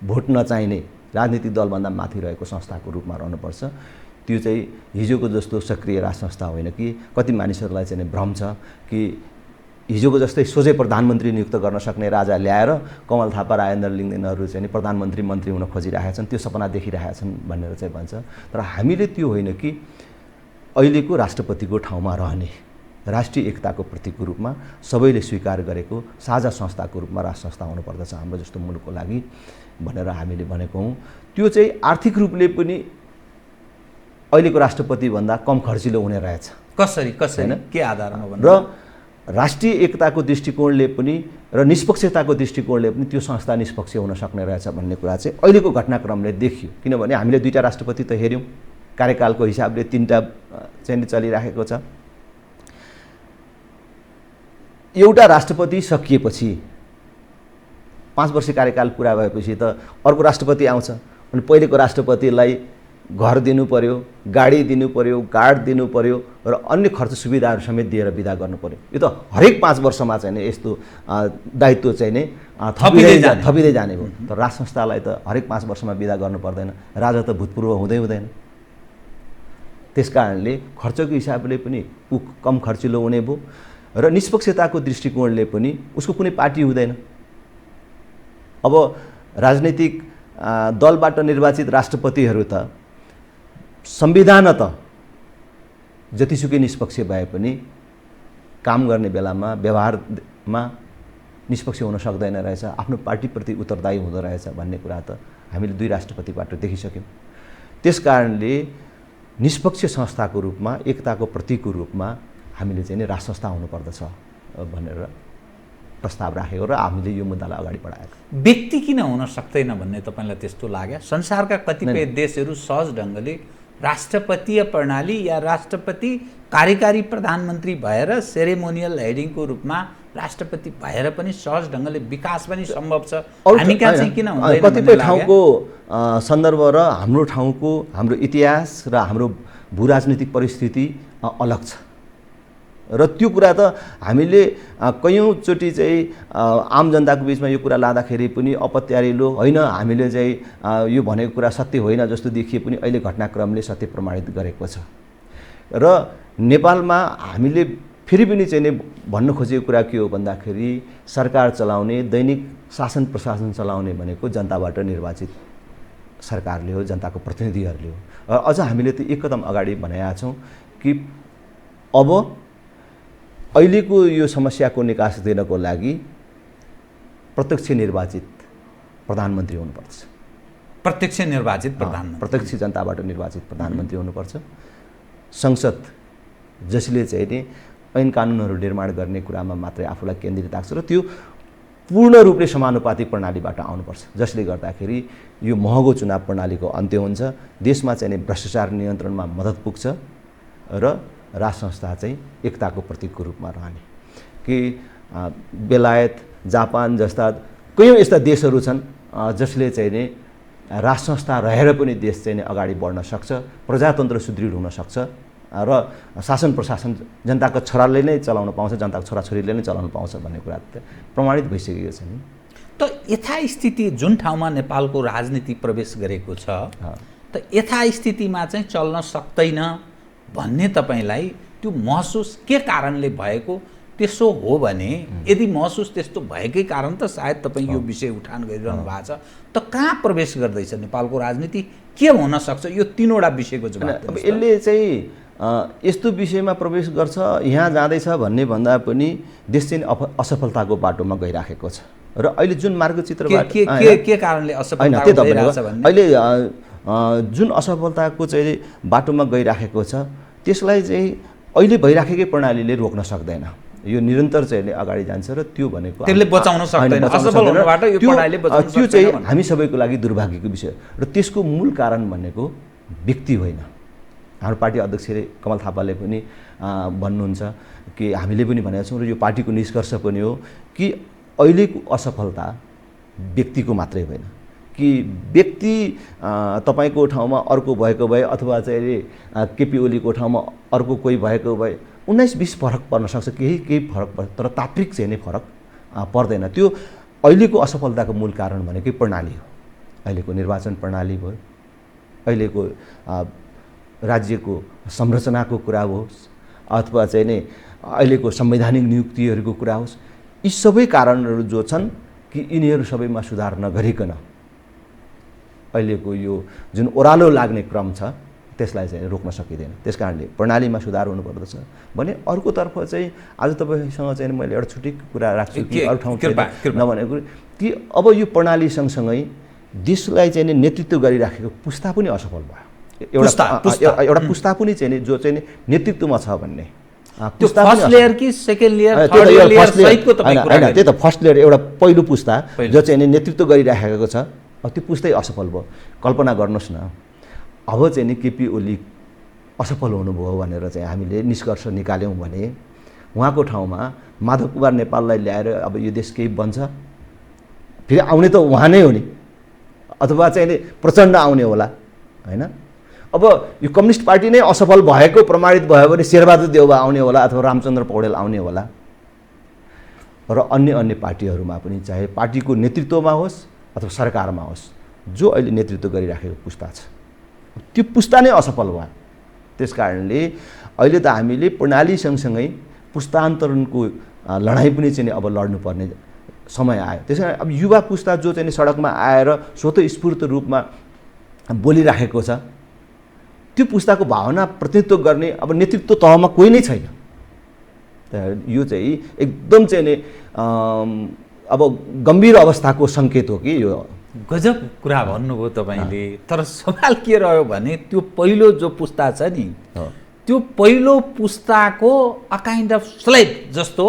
भोट नचाहिने राजनीतिक दलभन्दा माथि रहेको संस्थाको रूपमा रहनुपर्छ। त्यो चाहिँ हिजोको जस्तो सक्रिय राज संस्था होइन कि कति मानिसहरूलाई चाहिँ भ्रम छ कि हिजोको जस्तै सोझै प्रधानमन्त्री नियुक्त गर्न सक्ने राजा ल्याएर कमल थापा, राजेन्द्र लिङ्गदेनहरू चाहिँ प्रधानमन्त्री मन्त्री हुन खोजिरहेका छन्, त्यो सपना देखिरहेका छन् भनेर चाहिँ भन्छ। तर हामीले त्यो होइन कि अहिलेको राष्ट्रपतिको ठाउँमा रहने राष्ट्रिय एकताको प्रतीकको रूपमा सबैले स्वीकार गरेको साझा संस्थाको रूपमा राज संस्था हुनुपर्दछ हाम्रो जस्तो मुलुकको लागि भनेर हामीले भनेको हौँ। त्यो चाहिँ आर्थिक रूपले पनि अहिलेको राष्ट्रपतिभन्दा कम खर्चिलो हुने रहेछ। कसरी के आधारमा भन्नु? र राष्ट्रिय एकताको दृष्टिकोणले पनि र निष्पक्षताको दृष्टिकोणले पनि त्यो संस्था निष्पक्ष हुन सक्ने रहेछ भन्ने कुरा चाहिँ अहिलेको घटनाक्रमले देखियो। किनभने हामीले 2टा राष्ट्रपति त हेऱ्यौँ, कार्यकालको हिसाबले 3टा चाहिँ चलिराखेको छ। एउटा राष्ट्रपति सकिएपछि 5 वर्ष कार्यकाल पुरा भएपछि त अर्को राष्ट्रपति आउँछ अनि पहिलेको राष्ट्रपतिलाई घर दिनु पर्यो, गाडी दिनु पर्यो, गार्ड दिनु पर्यो र अन्य खर्च सुविधाहरू समेत दिएर बिदा गर्नु पर्यो। यो त हरेक 5 वर्षमा चाहिँ नि यस्तो दायित्व चाहिँ नै थपिँदै जाने भयो। तर राज संस्थालाई त हरेक 5 वर्षमा बिदा गर्नु पर्दैन, राजा त भूतपूर्व हुँदैन। त्यसकारणले खर्चको हिसाबले पनि ऊ कम खर्चिलो हुने भयो र निष्पक्षताको दृष्टिकोणले पनि उसको कुनै पार्टी हुँदैन। अब राजनीतिक दलबाट निर्वाचित राष्ट्रपतिहरू त संविधानत जतिसुकै निष्पक्ष भए पनि काम गर्ने बेलामा व्यवहारमा निष्पक्ष हुन सक्दैन रहेछ, आफ्नो पार्टीप्रति उत्तरदायी हुँदो रहेछ भन्ने कुरा त हामीले 2 राष्ट्रपतिबाट देखिसक्यौँ। त्यसकारणले निष्पक्ष संस्थाको रूपमा, एकताको प्रतीकको रूपमा हामीले चाहिँ राज संस्था हुनुपर्दछ भनेर प्रस्ताव राखेको र हामीले यो मुद्दालाई अगाडि बढाएको। व्यक्ति किन हुन सक्दैन भन्ने तपाईँलाई त्यस्तो लाग्यो? संसारका कतिपय देशहरू सहज ढङ्गले राष्ट्रपतीय प्रणाली या राष्ट्रपति कार्यकारी प्रधानमन्त्री भएर सेरेमोनियल हेडिङको रूपमा राष्ट्रपति भएर पनि सहज ढङ्गले विकास पनि सम्भव छ। हामी कहाँ चाहिँ किन हुँदैन? कतिपय ठाउँको सन्दर्भ र हाम्रो ठाउँको, हाम्रो इतिहास र हाम्रो भूराजनीतिक परिस्थिति अलग छ र त्यो कुरा त हामीले कयौँचोटि चाहिँ आम जनताको बिचमा यो कुरा लाँदाखेरि पनि अपत्यारिलो होइन, हामीले चाहिँ यो भनेको कुरा सत्य होइन जस्तो देखिए पनि अहिले घटनाक्रमले सत्य प्रमाणित गरेको छ। र नेपालमा हामीले फेरि पनि चाहिँ नि भन्न खोजेको कुरा के हो भन्दाखेरि सरकार चलाउने, दैनिक शासन प्रशासन चलाउने भनेको जनताबाट निर्वाचित सरकारले हो, जनताको प्रतिनिधिहरूले हो। अझ हामीले त एक कदम अगाडि भनेका छौँ कि अब अहिलेको यो समस्याको निकास दिनको लागि प्रत्यक्ष निर्वाचित प्रधानमन्त्री हुनुपर्छ। प्रत्यक्ष निर्वाचित प्रधानमन्त्री, प्रत्यक्ष जनताबाट निर्वाचित प्रधानमन्त्री हुनुपर्छ। संसद जसले चाहिँ नि ऐन कानुनहरू निर्माण गर्ने कुरामा मात्रै आफूलाई केन्द्रित राख्छ र त्यो पूर्ण रूपले समानुपातिक प्रणालीबाट आउनुपर्छ, जसले गर्दाखेरि यो महँगो चुनाव प्रणालीको अन्त्य हुन्छ, देशमा चाहिँ नि भ्रष्टाचार नियन्त्रणमा मद्दत पुग्छ र राज संस्था चाहिँ एकताको प्रतीकको रूपमा रहने। कि बेलायत, जापान जस्ता कयौँ यस्ता देशहरू छन् जसले चाहिँ नि राज संस्था रहेर पनि देश चाहिँ नि अगाडि बढ्न सक्छ, प्रजातन्त्र सुदृढ हुन सक्छ र शासन प्रशासन जनताको छोराले नै चलाउन पाउँछ, जनताको छोराछोरीले नै चलाउन पाउँछ भन्ने कुरा प्रमाणित भइसकेको छ नि। त यथास्थिति जुन ठाउँमा नेपालको राजनीति प्रवेश गरेको छ त यथास्थितिमा चाहिँ चल्न सक्दैन भन्ने तपाईँलाई त्यो महसुस के कारणले भएको? त्यसो हो भने यदि महसुस त्यस्तो भएकै कारण त सायद तपाईँ यो विषय उठान गरिरहनु भएको छ, त कहाँ प्रवेश गर्दैछ नेपालको राजनीति? के हुन सक्छ? यो 3वटा विषयको जवाब। अब यसले चाहिँ यस्तो विषयमा प्रवेश गर्छ, यहाँ जाँदैछ भन्ने भन्दा पनि देश चाहिँ असफलताको बाटोमा गइराखेको छ र अहिले जुन मार्गचित्रबाट के कारणले असफलता गइरहेछ भन्ने अहिले जुन असफलताको चाहिँ बाटोमा गइराखेको छ त्यसलाई चाहिँ अहिले भइराखेकै प्रणालीले रोक्न सक्दैन। यो निरन्तर चाहिँ अगाडि जान्छ र त्यो भनेको त्यसले बचाउन सक्दैन, असफल हुनबाट यो प्रणालीले बचाउन सक्दैन। त्यो चाहिँ हामी सबैको लागि दुर्भाग्यको विषय र त्यसको मूल कारण भनेको व्यक्ति होइन, हाम्रो पार्टी अध्यक्षले कमल थापाले पनि भन्नुहुन्छ कि हामीले पनि भनेका छौँ र यो पार्टीको निष्कर्ष पनि हो कि अहिलेको असफलता व्यक्तिको मात्रै होइन कि व्यक्ति तपाईँको ठाउँमा अर्को भएको भए अथवा चाहिँ केपी ओलीको ठाउँमा अर्को कोही भएको भए 19-20 फरक पर्न सक्छ, केही फरक पर्छ, तर तात्विक चाहिँ नै फरक पर्दैन। त्यो अहिलेको असफलताको मूल कारण भनेकै प्रणाली हो। अहिलेको निर्वाचन प्रणाली भयो, अहिलेको राज्यको संरचनाको कुरा होस् अथवा चाहिँ नि अहिलेको संवैधानिक नियुक्तिहरूको कुरा होस्, यी सबै कारणहरू जो छन् कि यिनीहरू सबैमा सुधार नगरिकन अहिलेको यो जुन ओह्रालो लाग्ने क्रम छ त्यसलाई चाहिँ रोक्न सकिँदैन। त्यसकारणले प्रणालीमा सुधार हुनुपर्दछ भने अर्कोतर्फ चाहिँ आज तपाईँसँग चाहिँ मैले एउटा छुट्टै कुरा राख्छु कि अरू ठाउँ नभनेको कि अब यो प्रणाली सँगसँगै देशलाई चाहिँ नेतृत्व गरिराखेको पुस्ता पनि असफल भयो। एउटा पुस्ता पनि चाहिँ जो चाहिँ नेतृत्वमा छ भन्ने फर्स्ट लेयर कि सेकेन्ड लेयर थर्ड लेयर सहितको तपाईको कुरा हैन, त्यही त फर्स्ट लेयर एउटा पहिलो पुस्ता जो चाहिँ नेतृत्व गरिराखेको छ, त्यो पुस्तै असफल भयो। कल्पना गर्नुहोस् न, अब चाहिँ नि केपी ओली असफल हुनुभयो भनेर चाहिँ हामीले निष्कर्ष निकाल्यौँ भने उहाँको ठाउँमा माधव कुमार नेपाललाई ल्याएर अब यो देश केही बन्छ, फेरि आउने त उहाँ नै हो नि, अथवा चाहिँ नि प्रचण्ड आउने होला हैन। अब यो कम्युनिस्ट पार्टी नै असफल भएको प्रमाणित भयो भने शेरबहादुर देउवा आउने होला अथवा रामचन्द्र पौडेल आउने होला र अन्य पार्टीहरूमा पनि चाहे पार्टीको नेतृत्वमा होस् अथवा सरकारमा होस् जो अहिले नेतृत्व गरिराखेको पुस्ता छ त्यो पुस्ता नै असफल भयो। त्यसकारणले अहिले त हामीले प्रणाली सँगसँगै पुस्तान्तरणको लडाइँ पनि चाहिँ अब लड्नुपर्ने समय आयो। त्यसकारण अब युवा पुस्ता जो चाहिँ सडकमा आएर स्वतःस्फूर्त रूपमा बोलिराखेको छ त्यो पुस्ताको भावना प्रतिनिधित्व गर्ने अब नेतृत्व तहमा कोही नै छैन। यो चाहिँ एकदम चाहिँ नि अब गम्भीर अवस्थाको सङ्केत हो कि यो गजब कुरा भन्नुभयो तपाईँले। तर सवाल के रह्यो भने त्यो पहिलो जो पुस्ता छ नि त्यो पहिलो पुस्ताको अ काइन्ड अफ स्लेब जस्तो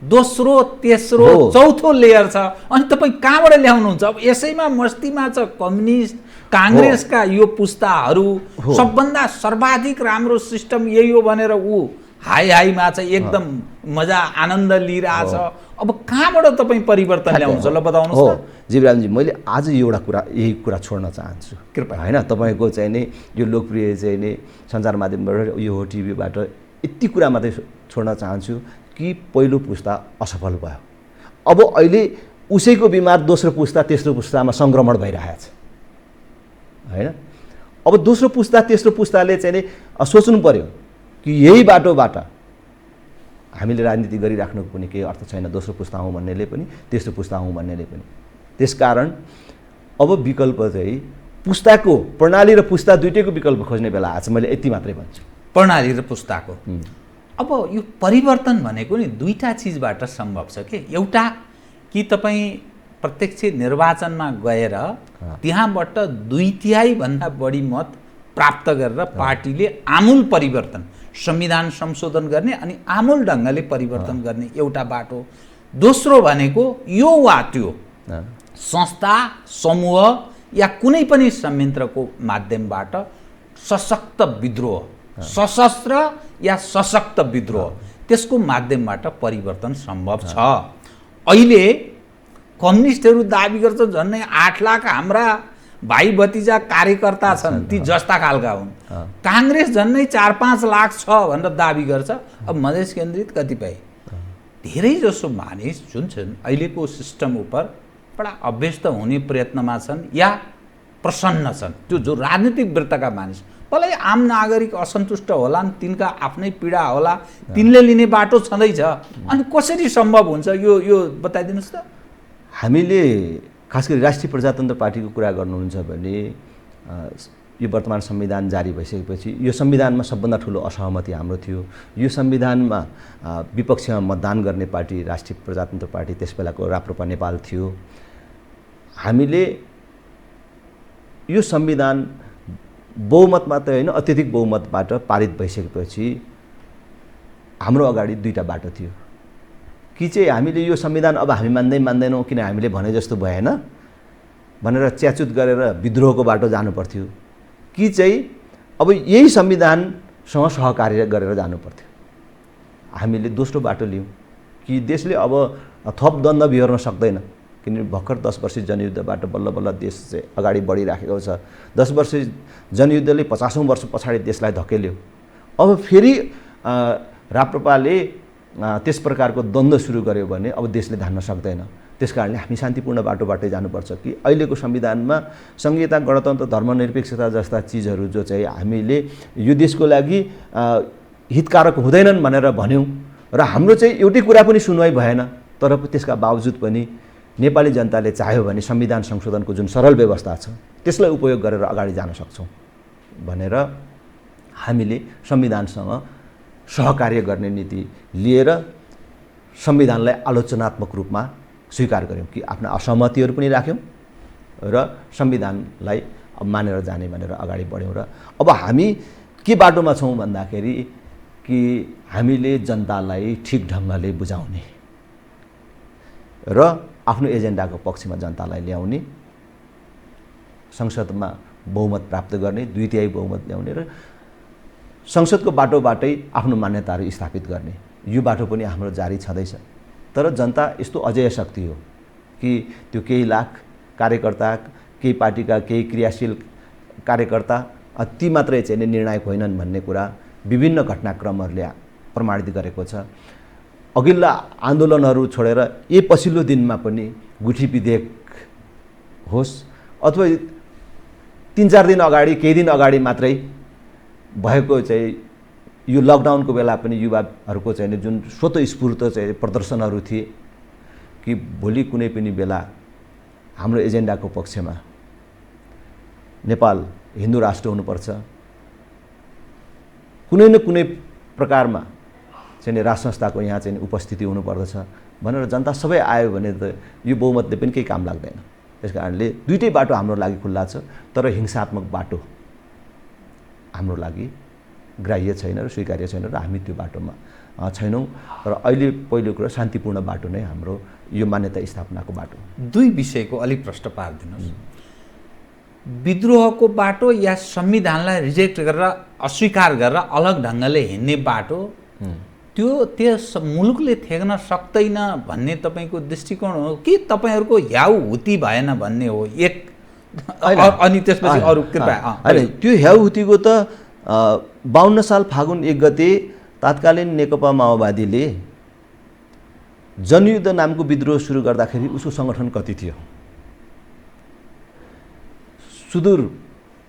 दोस्रो तेस्रो चौथो लेयर छ अनि तपाईँ कहाँबाट ल्याउनुहुन्छ? अब यसैमा मस्तीमा छ कम्युनिस्ट काङ्ग्रेसका यो पुस्ताहरू सबभन्दा सर्वाधिक राम्रो सिस्टम यही हो भनेर ऊ हाईमा चाहिँ एकदम मजा आनन्द लिइरहेछ। अब कहाँबाट तपाईँ परिवर्तन ल्याउनुहुन्छ ल बताउनुहोस् न। जीवरामजी, मैले आज यही कुरा छोड्न चाहन्छु कृपया हैन। तपाईँको चाहिँ नि यो लोकप्रिय चाहिँ नि सञ्चार माध्यमबाट यो हो टिभीबाट यति कुरा मात्रै छोड्न चाहन्छु कि पहिलो पुस्ता असफल भयो। अब अहिले उसैको बिमार दोस्रो पुस्ता तेस्रो पुस्तामा सङ्क्रमण भइरहेछ हैन। अब दोस्रो पुस्ता तेस्रो पुस्ताले चाहिँ नि सोच्नु पर्यो कि यही बाटोबाट हामीले राजनीति गरिराख्नुको पनि केही अर्थ छैन, दोस्रो पुस्ता हौँ भन्नेले पनि तेस्रो पुस्ता हौँ भन्नेले पनि। त्यसकारण अब विकल्प चाहिँ पुस्ताको प्रणाली र पुस्ता दुइटैको विकल्प खोज्ने बेला आछ। मैले यति मात्रै भन्छु, प्रणाली र पुस्ताको। अब यो परिवर्तन भनेको नि दुईटा चिजबाट सम्भव छ के। एउटा कि तपाईँ प्रत्यक्ष निर्वाचनमा गएर त्यहाँबाट 2/3 भन्दा बढी मत प्राप्त गरेर पार्टीले आमूल परिवर्तन संविधान संशोधन गर्ने अनि आमूल ढङ्गले परिवर्तन गर्ने एउटा बाटो। दोस्रो भनेको यो वा त्यो संस्था समूह या कुनै पनि संयन्त्रको माध्यमबाट सशक्त विद्रोह, सशस्त्र या सशक्त विद्रोह, त्यसको माध्यमबाट परिवर्तन सम्भव छ। अहिले कम्युनिस्टहरू दाबी गर्छ झन्नै 8 लाख हाम्रा भाइ भतिजा कार्यकर्ता छन्, ती जस्ता खालका हुन्। काङ्ग्रेस झन्नै 4-5 लाख छ भनेर दाबी गर्छ। अब मधेस केन्द्रित कतिपय धेरै जसो मानिस जुन छन् अहिलेको सिस्टम उप बडा अभ्यस्त हुने प्रयत्नमा छन् या प्रसन्न छन्। त्यो जो राजनीतिक वृत्तका मानिस भलै आम नागरिक असन्तुष्ट होलान्, तिनका आफ्नै पीडा होला, तिनले लिने बाटो छँदैछ। अनि कसरी सम्भव हुन्छ यो बताइदिनुहोस् त। हामीले खास गरी राष्ट्रिय प्रजातन्त्र पार्टीको कुरा गर्नुहुन्छ भने यो वर्तमान संविधान जारी भइसकेपछि यो संविधानमा सबभन्दा ठुलो असहमति हाम्रो थियो। यो संविधानमा विपक्षमा मतदान गर्ने पार्टी राष्ट्रिय प्रजातन्त्र पार्टी, त्यसबेलाको राप्रपा नेपाल थियो। हामीले यो संविधान बहुमत मात्रै होइन अत्यधिक बहुमतबाट पारित भइसकेपछि हाम्रो अगाडि दुईटा बाटो थियो कि चाहिँ हामीले यो संविधान अब हामी मान्दैनौँ किन हामीले भने जस्तो भएन भनेर च्याचुत गरेर विद्रोहको बाटो जानु पर्थ्यो, कि चाहिँ अब यही संविधानसँग सहकार्य गरेर जानु पर्थ्यो। हामीले दोस्रो बाटो लियौँ कि देशले अब थप द्वन्द्व बिहोर्न सक्दैन, किनभने भर्खर 10 वर्षीय जनयुद्धबाट बल्ल बल्ल देश चाहिँ अगाडि बढिराखेको छ। 10 वर्षीय जनयुद्धले 50औं वर्ष पछाडि देशलाई धकेल्यो। अब फेरि राप्रपाले त्यस प्रकारको द्वन्द्व सुरु गर्यो भने अब देशले धान्न सक्दैन। त्यसकारणले हामी शान्तिपूर्ण बाटोबाटै जानुपर्छ कि अहिलेको संविधानमा संहिता, गणतन्त्र, धर्मनिरपेक्षता जस्ता चिजहरू जो चाहिँ हामीले यो देशको लागि हितकारक हुँदैनन् भनेर भन्यौँ र हाम्रो चाहिँ एउटै कुरा पनि सुनवाई भएन, तर त्यसका बावजुद पनि नेपाली जनताले चाह्यो भने संविधान संशोधनको जुन सरल व्यवस्था छ त्यसलाई उपयोग गरेर अगाडि जान सक्छौँ भनेर हामीले संविधानसँग सहकार्य गर्ने नीति लिएर संविधानलाई आलोचनात्मक रूपमा स्वीकार गऱ्यौँ कि आफ्ना असहमतिहरू पनि राख्यौँ र संविधानलाई मानेर जाने भनेर अगाडि बढ्यौँ। र अब हामी के बाटोमा छौँ भन्दाखेरि कि हामीले जनतालाई ठिक ढङ्गले बुझाउने र आफ्नो एजेन्डाको पक्षमा जनतालाई ल्याउने, संसदमा बहुमत प्राप्त गर्ने, 2/3 बहुमत ल्याउने र संसदको बाटोबाटै आफ्नो मान्यताहरू स्थापित गर्ने, यो बाटो पनि हाम्रो जारी छँदैछ। तर जनता यस्तो अजेय शक्ति हो कि त्यो केही लाख कार्यकर्ता, केही पार्टीका केही क्रियाशील कार्यकर्ता ती मात्रै चाहिँ निर्णायक होइनन् भन्ने कुरा विभिन्न घटनाक्रमहरूले प्रमाणित गरेको छ। अघिल्ला आन्दोलनहरू छोडेर यही पछिल्लो दिनमा पनि गुठी विधेयक होस् अथवा 3-4 दिन अगाडि, केही दिन अगाडि मात्रै भएको चाहिँ यो लकडाउनको बेला पनि युवाहरूको चाहिँ जुन स्वतःस्फूर्त चाहिँ प्रदर्शनहरू थिए कि भोलि कुनै पनि बेला हाम्रो एजेन्डाको पक्षमा नेपाल हिन्दू राष्ट्र हुनुपर्छ, कुनै न कुनै प्रकारमा चाहिँ राज संस्थाको यहाँ चाहिँ उपस्थिति हुनुपर्दछ भनेर जनता सबै आयो भने त यो बहुमतले पनि केही काम लाग्दैन। त्यस कारणले दुईटै बाटो हाम्रो लागि खुल्ला छ, तर हिंसात्मक बाटो हाम्रो लागि ग्राह्य छैन र स्वीकार्य छैन र हामी त्यो बाटोमा छैनौँ। र अहिले पहिलो कुरा शान्तिपूर्ण बाटो नै हाम्रो यो मान्यता स्थापनाको बाटो। दुई विषयको अलिक प्रश्न पारिदिनुहोस्। विद्रोहको बाटो या संविधानलाई रिजेक्ट गरेर अस्वीकार गरेर अलग ढङ्गले हिँड्ने बाटो, त्यो त्यस मुलुकले थेग्न सक्दैन भन्ने तपाईँको दृष्टिकोण हो कि तपाईँहरूको ह्याउ हुती भएन भन्ने हो? एक अनि त्यसपछि अरू कृपया। होइन, त्यो ह्याउ हुतीको त 52 साल फागुन 1 गते तत्कालीन नेकपा माओवादीले जनयुद्ध नामको विद्रोह सुरु गर्दाखेरि उसको सङ्गठन कति थियो? सुदूर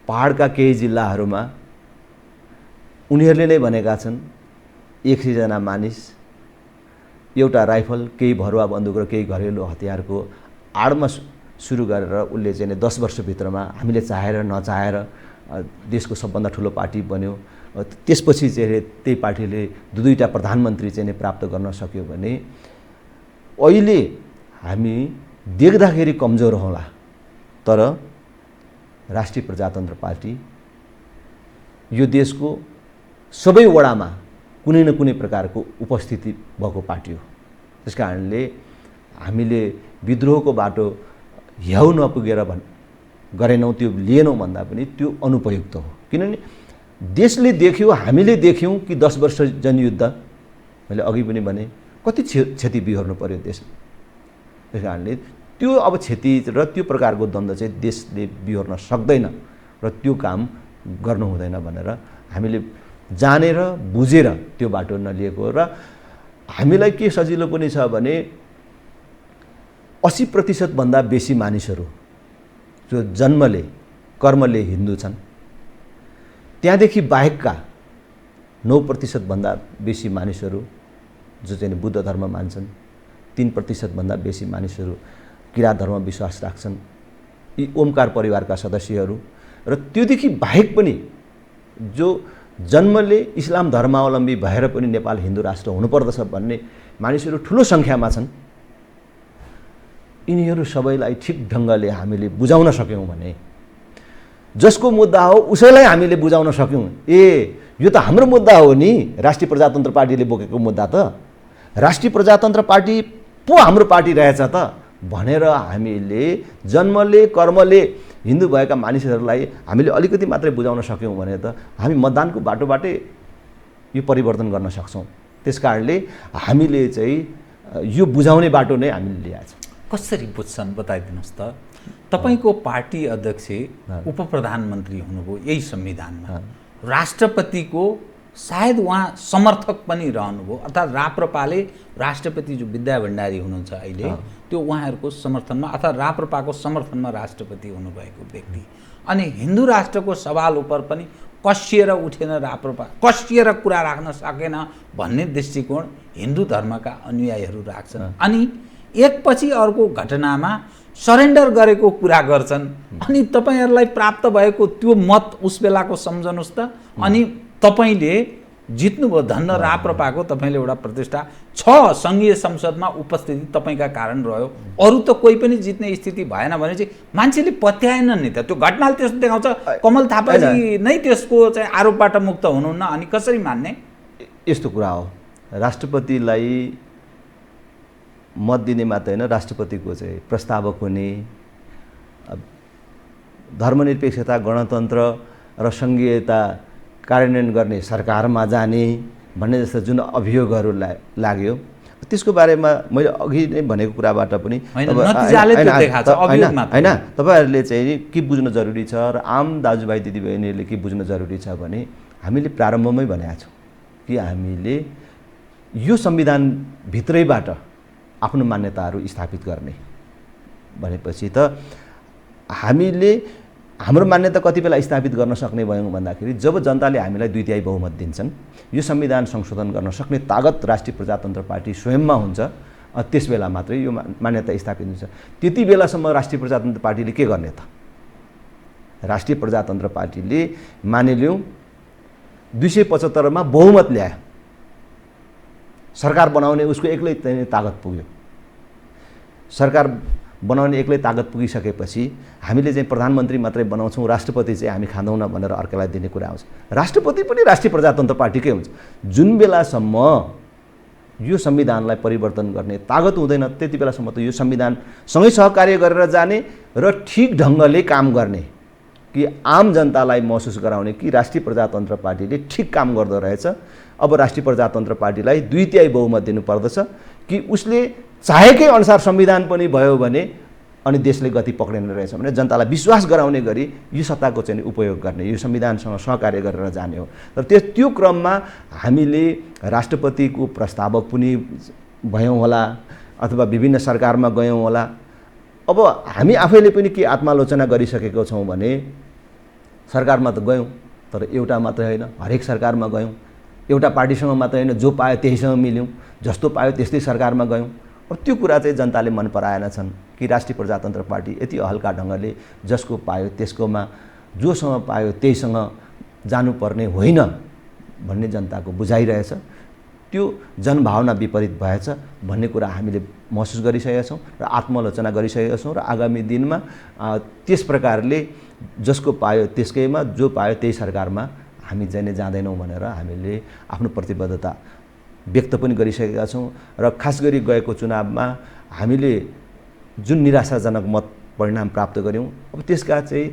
पहाडका केही जिल्लाहरूमा उनीहरूले नै भनेका छन् 100 जना मानिस, एउटा राइफल, केही भरुवा बन्दुक र केही घरेलु हतियारको आडमा सुरु गरेर उसले चाहिँ 10 वर्षभित्रमा हामीले चाहेर नचाहेर देशको सबभन्दा ठुलो पार्टी बन्यो। त्यसपछि चाहिँ त्यही पार्टीले दुईटा प्रधानमन्त्री चाहिँ प्राप्त गर्न सक्यो भने अहिले हामी देख्दाखेरि कमजोर होला, तर राष्ट्रिय प्रजातन्त्र पार्टी यो देशको सबै वडामा कुनै न कुनै प्रकारको उपस्थिति भएको पार्टी हो। त्यसकारणले हामीले विद्रोहको बाटो ह्याउ नपुगेर गरेनौँ, त्यो लिएनौँ भन्दा पनि त्यो अनुपयुक्त हो। किनभने देशले देख्यो, हामीले देख्यौँ कि 10 वर्ष जनयुद्ध, मैले अघि पनि भने कति क्षति बिहोर्नु पर्यो देशले। त्यस कारणले त्यो अब क्षति र त्यो प्रकारको द्वन्द्व चाहिँ देशले बिहोर्न सक्दैन र त्यो काम गर्नु हुँदैन भनेर हामीले जानेर बुझेर त्यो बाटो नलिएको। र हामीलाई के सजिलो पनि छ भने 80% भन्दा बेसी मानिसहरू जो जन्मले कर्मले हिन्दू छन्, त्यहाँदेखि बाहेकका 9% भन्दा बेसी मानिसहरू जो चाहिँ बुद्ध धर्म मान्छन्, 3% भन्दा बेसी मानिसहरू किरात धर्म विश्वास राख्छन्, यी ओमकार परिवारका सदस्यहरू, र त्योदेखि बाहेक पनि जो जन्मले इस्लाम धर्मावलम्बी भएर पनि नेपाल हिन्दू राष्ट्र हुनुपर्दछ भन्ने मानिसहरू ठुलो सङ्ख्यामा छन्। यिनीहरू सबैलाई ठिक ढङ्गले हामीले बुझाउन सक्यौँ भने, जसको मुद्दा हो उसैलाई हामीले बुझाउन सक्यौँ, यो त हाम्रो मुद्दा हो नि, राष्ट्रिय प्रजातन्त्र पार्टीले बोकेको मुद्दा त, राष्ट्रिय प्रजातन्त्र पार्टी पो हाम्रो पार्टी रहेछ त भनेर हामीले जन्मले कर्मले हिन्दू भएका मानिसहरूलाई हामीले अलिकति मात्रै बुझाउन सक्यौँ भने त हामी मतदानको बाटोबाटै यो परिवर्तन गर्न सक्छौँ। त्यसकारणले हामीले चाहिँ यो बुझाउने बाटो नै हामीले ल्याएको छ। कसरी बुझ्छन् बताइदिनुहोस् त। तपाईँको पार्टी अध्यक्ष उप प्रधानमन्त्री हुनुभयो यही संविधानमा, राष्ट्रपतिको सायद उहाँ समर्थक पनि रहनुभयो, अर्थात् राप्रपाले राष्ट्रपति जो विद्या भण्डारी हुनुहुन्छ अहिले त्यो उहाँहरूको समर्थनमा अथवा राप्रपाको समर्थनमा राष्ट्रपति हुनुभएको व्यक्ति। अनि हिन्दू राष्ट्रको सवाल उप पनि कसिएर उठेन राप्रपा, कसिएर कुरा राख्न सकेन भन्ने दृष्टिकोण हिन्दू धर्मका अनुयायीहरू राख्छन्। अनि एकपछि अर्को घटनामा सरेन्डर गरेको कुरा गर्छन्। अनि तपाईँहरूलाई प्राप्त भएको त्यो मत उस बेलाको सम्झनुहोस् त। अनि तपाईँले जित्नुभयो, धन्न राप्रपाको तपाईँले एउटा प्रतिष्ठा 6 सङ्घीय संसदमा उपस्थिति तपाईँका कारण रह्यो। अरू त कोही पनि जित्ने स्थिति भएन भने चाहिँ मान्छेले पत्याएनन् नि त। त्यो घटनाले त्यस्तो देखाउँछ कमल थापाजी नै त्यसको चाहिँ आरोपबाट मुक्त हुनुहुन्न, अनि कसरी मान्ने? यस्तो कुरा हो, राष्ट्रपतिलाई मत दिने मात्र होइन, राष्ट्रपतिको चाहिँ प्रस्तावक हुने, धर्मनिरपेक्षता, गणतन्त्र र सङ्घीयता कार्यान्वयन गर्ने सरकारमा जाने भन्ने जस्तो जुन अभियोगहरू लाग्यो त्यसको बारेमा मैले अघि नै भनेको कुराबाट पनि होइन, तपाईँहरूले चाहिँ के बुझ्न जरुरी छ र आम दाजुभाइ दिदीबहिनीहरूले के बुझ्न जरुरी छ भने हामीले प्रारम्भमै भनेका छौँ कि हामीले यो संविधानभित्रैबाट आफ्नो मान्यताहरू स्थापित गर्ने भनेपछि त हामीले हाम्रो मान्यता कति बेला स्थापित गर्न सक्ने भयौँ भन्दाखेरि जब जनताले हामीलाई 2/3 बहुमत दिन्छन्, यो संविधान संशोधन गर्न सक्ने तागत राष्ट्रिय प्रजातन्त्र पार्टी स्वयंमा हुन्छ, त्यस बेला मात्रै यो मान्यता स्थापित हुन्छ। त्यति बेलासम्म राष्ट्रिय प्रजातन्त्र पार्टीले के गर्ने त? राष्ट्रिय प्रजातन्त्र पार्टीले मानिलिउँ 275 मा बहुमत ल्यायो, सरकार बनाउने उसको एक्लै तागत पुग्यो। सरकार बनाउने एक्लै तागत पुगिसकेपछि हामीले चाहिँ प्रधानमन्त्री मात्रै बनाउँछौँ, राष्ट्रपति चाहिँ हामी खाँदैनौँ भनेर अर्कालाई दिने कुरा आउँछ। राष्ट्रपति पनि राष्ट्रिय प्रजातन्त्र पार्टीकै हुन्छ। जुन बेलासम्म यो संविधानलाई परिवर्तन गर्ने तागत हुँदैन त्यति बेलासम्म त यो संविधानसँगै सहकार्य गरेर जाने र ठिक ढङ्गले काम गर्ने, कि आम जनतालाई महसुस गराउने कि राष्ट्रिय प्रजातन्त्र पार्टीले ठिक काम गर्दो रहेछ। अब राष्ट्रिय प्रजातन्त्र पार्टीलाई 2/3 बहुमत दिनुपर्दछ कि उसले चाहेकै अनुसार संविधान पनि भयो भने अनि देशले गति पक्रिने रहेछ भने जनतालाई विश्वास गराउने गरी यो सत्ताको चाहिँ उपयोग गर्ने, यो संविधानसँग सहकार्य गरेर जाने हो। र त्यो क्रममा हामीले राष्ट्रपतिको प्रस्तावक पनि भयौँ होला अथवा विभिन्न सरकारमा गयौँ होला। अब हामी आफैले पनि के आत्मालोचना गरिसकेको छौँ भने सरकारमा त गयौँ तर एउटा मात्रै होइन, हरेक सरकारमा गयौँ, एउटा पार्टीसँग मात्रै होइन, जो पायो त्यहीसँग मिल्यौँ, जस्तो पायो त्यस्तै सरकारमा गयौँ। और त्यो कुरा चाहिँ जनताले मन पराएन छन् कि राष्ट्रिय प्रजातन्त्र पार्टी यति हल्का ढङ्गले जसको पायो त्यसकोमा, जोसँग पायो त्यहीसँग जानुपर्ने होइन भन्ने जनताको बुझाइरहेछ। त्यो जनभावना विपरीत भएछ भन्ने कुरा हामीले महसुस गरिसकेका छौँ र आत्मालोचना गरिसकेका छौँ र आगामी दिनमा त्यस प्रकारले जसको पायो त्यसकैमा, जो पायो त्यही सरकारमा हामी जाने जाँदैनौँ भनेर हामीले आफ्नो प्रतिबद्धता व्यक्त पनि गरिसकेका छौँ। र खास गरी गएको चुनावमा हामीले जुन निराशाजनक मत परिणाम प्राप्त गऱ्यौँ, अब त्यसका चाहिँ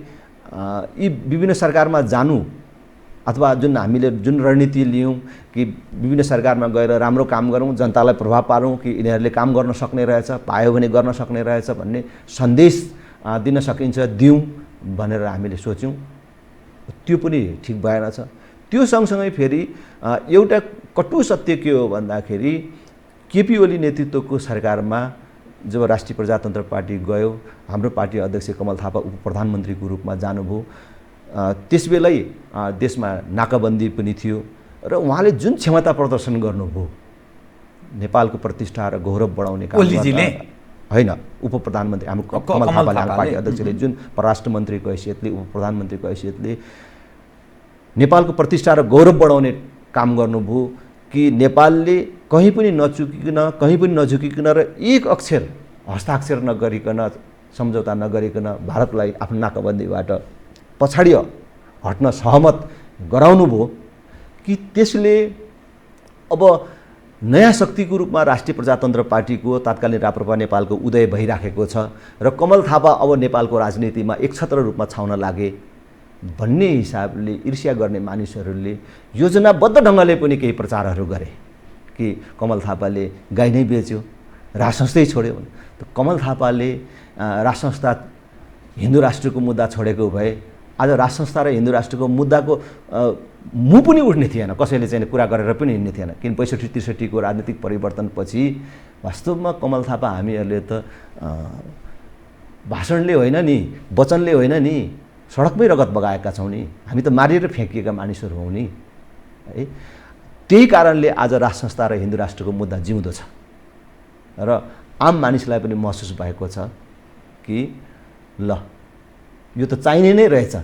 यी विभिन्न सरकारमा जानु अथवा जुन हामीले जुन रणनीति लियौँ कि विभिन्न सरकारमा गएर राम्रो काम गरौँ, जनतालाई प्रभाव पारौँ कि यिनीहरूले काम गर्न सक्ने रहेछ, पायो भने गर्न सक्ने रहेछ भन्ने सन्देश दिन सकिन्छ दिउँ भनेर हामीले सोच्यौँ। त्यो पनि ठिक भएन छ। त्यो सँगसँगै फेरि एउटा कटु सत्य के हो भन्दाखेरि केपी ओली नेतृत्वको सरकारमा जब राष्ट्रिय प्रजातन्त्र पार्टी गयो, हाम्रो पार्टी अध्यक्ष कमल थापा उप प्रधानमन्त्रीको रूपमा जानुभयो, त्यसबेलै देशमा नाकाबन्दी पनि थियो र उहाँले जुन क्षमता प्रदर्शन गर्नुभयो नेपालको प्रतिष्ठा र गौरव बढाउने काम होइन, उप प्रधानमन्त्री हाम्रो कमल थापाले हाम्रो पार्टी अध्यक्षले जुन परराष्ट्र मन्त्रीको हैसियतले, उप प्रधानमन्त्रीको हैसियतले नेपालको प्रतिष्ठा र गौरव बढाउने काम गर्नुभयो कि नेपालले कहीँ पनि नझुकिकन र एक अक्षर हस्ताक्षर नगरिकन, सम्झौता नगरिकन भारतलाई आफ्नो नाकाबन्दीबाट पछाडि हट्न सहमत गराउनु भयो कि त्यसले अब नयाँ शक्तिको रूपमा राष्ट्रिय प्रजातन्त्र पार्टीको तत्कालीन राप्रपा नेपालको उदय भइराखेको छ र कमल थापा अब नेपालको राजनीतिमा एकछत्र रूपमा छाउन लागे भन्ने हिसाबले ईर्ष्या गर्ने मानिसहरूले योजनाबद्ध ढङ्गले पनि केही प्रचारहरू गरे कि कमल थापाले गाई नै बेच्यो, राज संस्थै छोड्यो। कमल थापाले राज संस्था हिन्दू राष्ट्रको मुद्दा छोडेको भए आज राज संस्था र हिन्दू राष्ट्रको मुद्दाको मुँ पनि उठ्ने थिएन, कसैले चाहिँ कुरा गरेर पनि हिँड्ने थिएन। किन ६५-६३ को राजनीतिक परिवर्तनपछि वास्तवमा कमल थापा हामीहरूले त भाषणले होइन नि, वचनले होइन नि, सडकमै रगत बगाएका छौँ नि, हामी त मारिएर फ्याँकिएका मानिसहरू हौँ नि है। त्यही कारणले आज राज संस्था र हिन्दू राष्ट्रको मुद्दा जिउँदो छ र आम मानिसलाई पनि महसुस भएको छ कि ल यो त चाहिने नै रहेछ,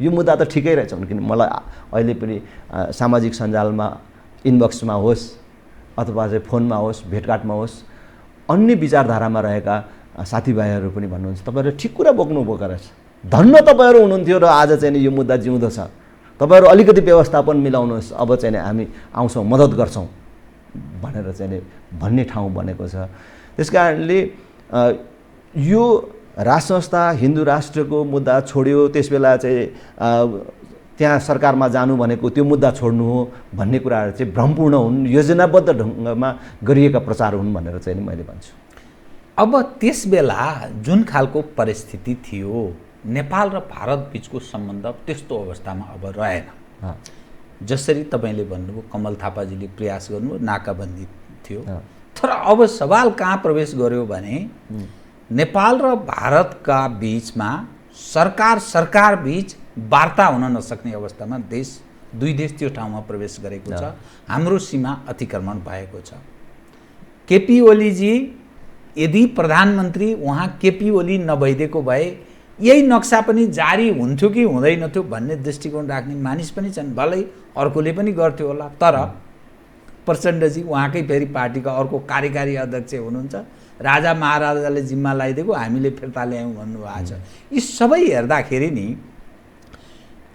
यो मुद्दा त ठिकै रहेछ। किन मलाई अहिले पनि सामाजिक सञ्जालमा इनबक्समा होस् अथवा चाहिँ फोनमा होस्, भेटघाटमा होस्, अन्य विचारधारामा रहेका साथीभाइहरू पनि भन्नुहुन्छ तपाईँहरू ठिक कुरा बोक्नुभएको रहेछ, धन्न तपाईँहरू हुनुहुन्थ्यो र आज चाहिँ यो मुद्दा जिउँदो छ, तपाईँहरू अलिकति व्यवस्थापन मिलाउनुहोस्, अब चाहिँ हामी आउँछौँ, मद्दत गर्छौँ भनेर चाहिँ भन्ने ठाउँ बनेको छ। त्यस कारणले यो राज संस्था हिन्दू राष्ट्रको मुद्दा छोड्यो, त्यसबेला चाहिँ त्यहाँ सरकारमा जानु भनेको त्यो मुद्दा छोड्नु हो भन्ने कुराहरू चाहिँ भ्रमपूर्ण हुन्, योजनाबद्ध ढङ्गमा गरिएका प्रचार हुन् भनेर चाहिँ मैले भन्छु। अब त्यसबेला जुन खालको परिस्थिति थियो, नेपाल र भारत बीचको सम्बन्ध त्यस्तो अवस्थामा अब रहेन। जसरी तपाईँले भन्नुभयो कमल थापाजीले प्रयास गर्नुभयो, नाकाबन्दी थियो, तर अब सवाल कहाँ प्रवेश गर्यो भने नेपाल र भारतका बीचमा सरकार बीच वार्ता हुन नसक्ने अवस्थामा दुई देश त्यो ठाउँमा प्रवेश गरेको छ। हाम्रो सीमा अतिक्रमण भएको छ। केपी ओलीजी यदि प्रधानमन्त्री उहाँ केपी ओली नभइदिएको भए यही नक्सा पनि जारी हुन्थ्यो कि हुँदैनथ्यो भन्ने दृष्टिकोण राख्ने मानिस पनि छन्। भलै अर्कोले पनि गर्थ्यो होला, तर प्रचण्डजी उहाँकै फेरि पार्टीका अर्को कार्यकारी अध्यक्ष हुनुहुन्छ, राजा महाराजाले जिम्मा लगाइदिएको, हामीले फिर्ता ल्यायौँ भन्नुभएको छ। यी सबै हेर्दाखेरि नि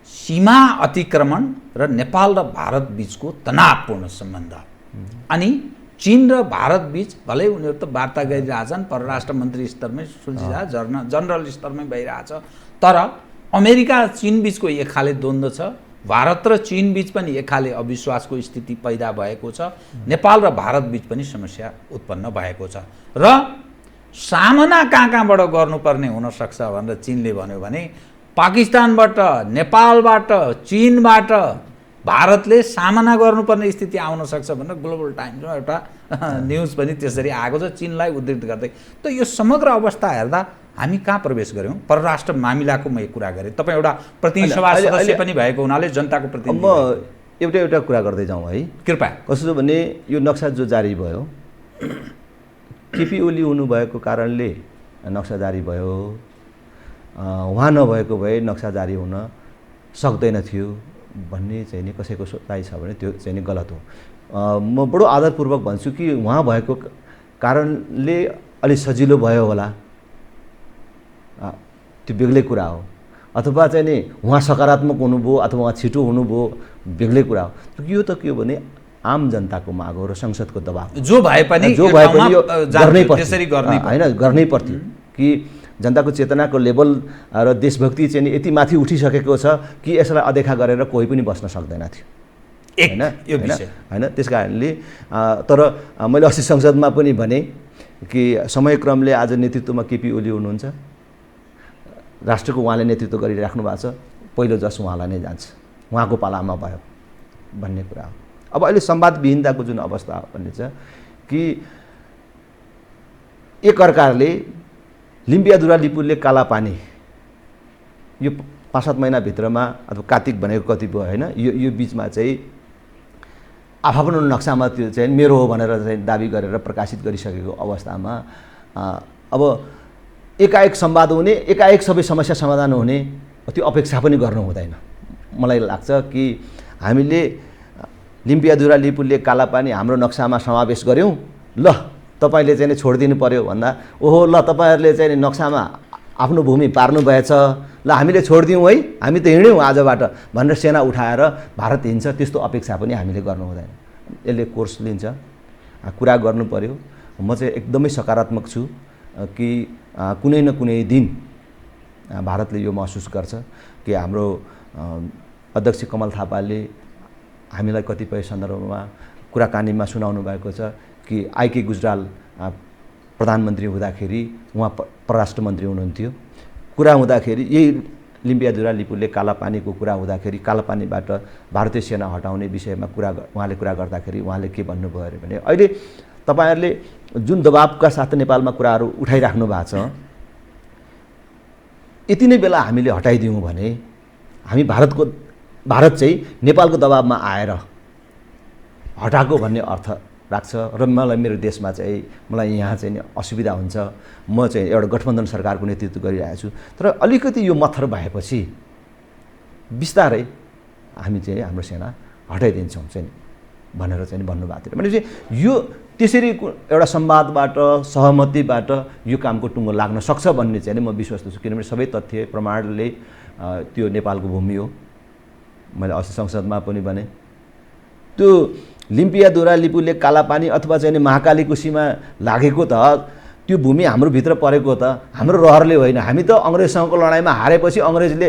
सीमा अतिक्रमण र नेपाल र भारत बीचको तनावपूर्ण सम्बन्ध अनि चीन र भारत बीच भलै उनीहरू त वार्ता गरिरहेछन्, परराष्ट्र मन्त्री स्तरमै सुल्झिरहेछ, जनरल स्तरमै भइरहेछ, तर अमेरिका चीन बीचको एक खाले द्वन्द्व छ, भारत र चीन बीच पनि एक खाले अविश्वासको स्थिति पैदा भएको छ, नेपाल र भारत बीच पनि समस्या उत्पन्न भएको छ र सामना कहाँबाट गर्नुपर्ने हुनसक्छ भनेर चीनले भन्यो भने पाकिस्तानबाट, नेपालबाट, चीनबाट भारतले सामना गर्नुपर्ने स्थिति आउन सक्छ भनेर ग्लोबल टाइम्समा एउटा न्युज पनि त्यसरी आएको छ, चीनलाई उद्धृत गर्दै। त यो समग्र अवस्था हेर्दा हामी कहाँ प्रवेश गऱ्यौँ? परराष्ट्र मामिलाको म कुरा गरेँ, तपाईँ एउटा प्रतिनिधि सभा सदस्य पनि भएको हुनाले जनताको प्रतिनिधि। म एउटा कुरा गर्दै जाउँ है, कृपया। कसो भने यो नक्सा जो जारी भयो, केपी ओली हुनुभएको कारणले नक्सा जारी भयो, उहाँ नभएको भए नक्सा जारी हुन सक्दैन थियो भन्ने चाहिँ नि कसैको सोचाइ छ भने त्यो चाहिँ नि गलत हो। म बडो आदरपूर्वक भन्छु कि उहाँ भएको कारणले अलि सजिलो भयो होला, त्यो बेग्लै कुरा हो, अथवा चाहिँ नि उहाँ सकारात्मक हुनुभयो अथवा उहाँ छिटो हुनुभयो बेग्लै कुरा हो। यो त के हो भने आम जनताको माग हो र संसदको दबाब, जो भए पनि यो गर्नै पर्थ्यो कि जनताको चेतनाको लेभल र देशभक्ति चाहिँ यति माथि उठिसकेको छ कि यसलाई अदेखा गरेर कोही पनि बस्न सक्दैन थियो होइन। त्यस कारणले तर मैले अस्ति संसदमा पनि भने कि समयक्रमले आज नेतृत्वमा केपी ओली हुनुहुन्छ, राष्ट्रको उहाँले नेतृत्व गरिराख्नु भएको छ, पहिलो जस उहाँलाई नै जान्छ, उहाँको पालामा भयो भन्ने कुरा हो। अब अहिले संवादविहीनताको जुन अवस्था भन्ने छ कि एकअर्काले लिम्पियाधुरा लिपुले कालापानी यो 5-7 महिनाभित्रमा अथवा कार्तिक भनेको कति भयो होइन, यो बिचमा चाहिँ आफ्नो नक्सामा त्यो चाहिँ मेरो हो भनेर चाहिँ दाबी गरेर प्रकाशित गरिसकेको अवस्थामा अब एकाएक संवाद हुने, एकाएक सबै समस्या समाधान हुने त्यो अपेक्षा पनि गर्नु हुँदैन। मलाई लाग्छ कि हामीले लिम्पियाधुरा लिपुले कालापानी हाम्रो नक्सामा समावेश गऱ्यौँ, ल तपाईँले चाहिँ छोडिदिनु पर्यो भन्दा ओहो ल तपाईँहरूले चाहिँ नक्सामा आफ्नो भूमि पार्नु भएछ, ल हामीले छोडिदिउँ है, हामी त हिँड्यौँ आजबाट भनेर सेना उठाएर भारत हिँड्छ, त्यस्तो अपेक्षा पनि हामीले गर्नु हुँदैन। यसले कोर्स लिन्छ कुरा गर्नु पर्यो। म चाहिँ एकदमै सकारात्मक छु कि कुनै न कुनै दिन भारतले यो महसुस गर्छ कि हाम्रो अध्यक्ष कमल थापाले हामीलाई कतिपय सन्दर्भमा कुराकानीमा सुनाउनु भएको छ कि आइके गुजराल प्रधानमन्त्री हुँदाखेरि उहाँ परराष्ट्र मन्त्री हुनुहुन्थ्यो। कुरा हुँदाखेरि यही लिम्पियादुरा लिपुले कालापानीको कुरा हुँदाखेरि कालापानीबाट भारतीय सेना हटाउने विषयमा उहाँले कुरा गर्दाखेरि उहाँले के भन्नुभयो अरे भने अहिले तपाईहरुले जुन दबावका साथ नेपालमा कुराहरू उठाइराख्नु भएको छ, यति नै बेला हामीले हटाइदियौँ भने भारत चाहिँ नेपालको दबावमा आएर हटाएको भन्ने अर्थ राख्छ र मलाई मेरो देशमा चाहिँ मलाई यहाँ चाहिँ असुविधा हुन्छ। म चाहिँ एउटा गठबन्धन सरकारको नेतृत्व गरिरहेको छु, तर अलिकति यो मत्थर भएपछि बिस्तारै हामी चाहिँ हाम्रो सेना हटाइदिन्छौँ चाहिँ भनेर चाहिँ भन्नुभएको थियो। भनेपछि यो त्यसरी एउटा संवादबाट सहमतिबाट यो कामको टुङ्गो लाग्न सक्छ भन्ने चाहिँ म विश्वस्त छु। किनभने सबै तथ्य प्रमाणले त्यो नेपालको भूमि हो। मैले अस्ति संसदमा पनि भने त्यो लिम्पियादुरा लिपुले कालापानी अथवा चाहिँ महाकालीको सीमा लागेको त त्यो भूमि हाम्रो भित्र परेको त हाम्रो रहरले होइन। हामी त अङ्ग्रेजसँगको लडाइँमा हारेपछि अङ्ग्रेजले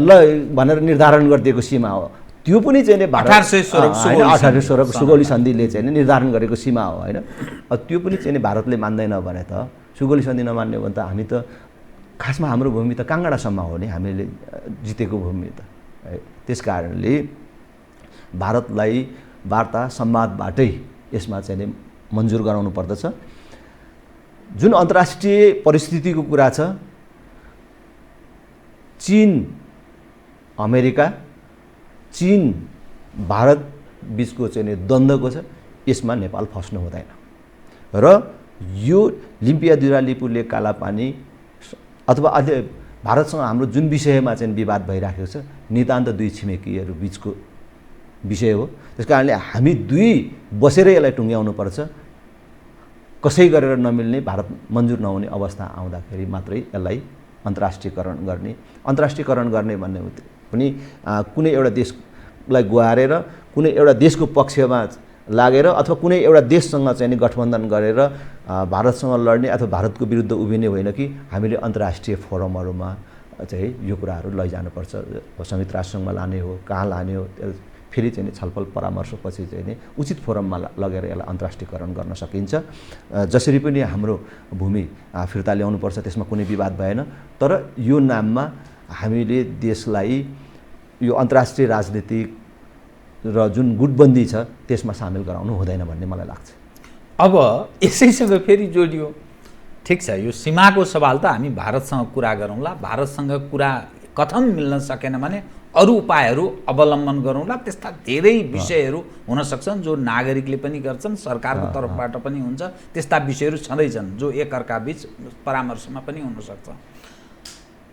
ल भनेर निर्धारण गरिदिएको सीमा हो। त्यो पनि चाहिँ 1816 सुगौली सन्धिले चाहिँ निर्धारण गरेको सीमा हो होइन। त्यो पनि चाहिँ भारतले मान्दैन भने त सुगौली सन्धि नमान्ने भने त हामी त खासमा हाम्रो भूमि त काङ्गडासम्म हो नि हामीले जितेको भूमि त। त्यस कारणले भारतलाई वार्ता संवादबाटै यसमा चाहिँ मन्जुर गराउनु पर्दछ। जुन अन्तर्राष्ट्रिय परिस्थितिको कुरा छ, चीन अमेरिका चीन भारत बीचको चाहिँ द्वन्द्वको छ, यसमा नेपाल फस्नु हुँदैन। र यो लिम्पियादुरा लिपुले कालापानी अथवा अहिले भारतसँग हाम्रो जुन विषयमा चाहिँ विवाद भइराखेको छ नितान्त दुई छिमेकीहरू बीचको विषय हो। त्यसकारणले हामी दुई बसेर यसलाई टुङ्ग्याउनु पर्छ। कसै गरेर नमिल्ने भारत मन्जुर नहुने अवस्था आउँदाखेरि मात्रै यसलाई अन्तर्राष्ट्रियकरण गर्ने भन्ने पनि कुनै एउटा देशलाई गुहारेर कुनै एउटा देशको पक्षमा लागेर अथवा कुनै एउटा देशसँग चाहिँ गठबन्धन गरेर भारतसँग लड्ने अथवा भारतको विरुद्ध उभिने होइन कि हामीले अन्तर्राष्ट्रिय फोरमहरूमा चाहिँ यो कुराहरू लैजानुपर्छ। संयुक्त राष्ट्रसङ्घमा लाने हो, कहाँ लाने हो, फेरि चाहिँ छलफल परामर्शपछि चाहिँ उचित फोरममा लगेर यसलाई अन्तर्राष्ट्रियकरण गर्न सकिन्छ। जसरी पनि हाम्रो भूमि फिर्ता ल्याउनुपर्छ, त्यसमा कुनै विवाद भएन। तर यो नाममा हामीले देशलाई यो अन्तर्राष्ट्रिय राजनीतिक र जुन गुटबन्दी छ त्यसमा सामेल गराउनु हुँदैन भन्ने मलाई लाग्छ। अब यसैसँग फेरि जोडियो, ठिक छ, यो सीमाको सवाल त हामी भारतसँग कुरा गरौँला, भारतसँग कुरा कथम मिल्न सकेन भने अरू उपायहरू अवलम्बन गरौँला। त्यस्ता धेरै विषयहरू हुन सक्छन् जो नागरिकले पनि गर्छन्, सरकारको तर्फबाट पनि हुन्छ। त्यस्ता विषयहरू छँदैछन् जो एकअर्का बीच परामर्शमा पनि हुनसक्छ।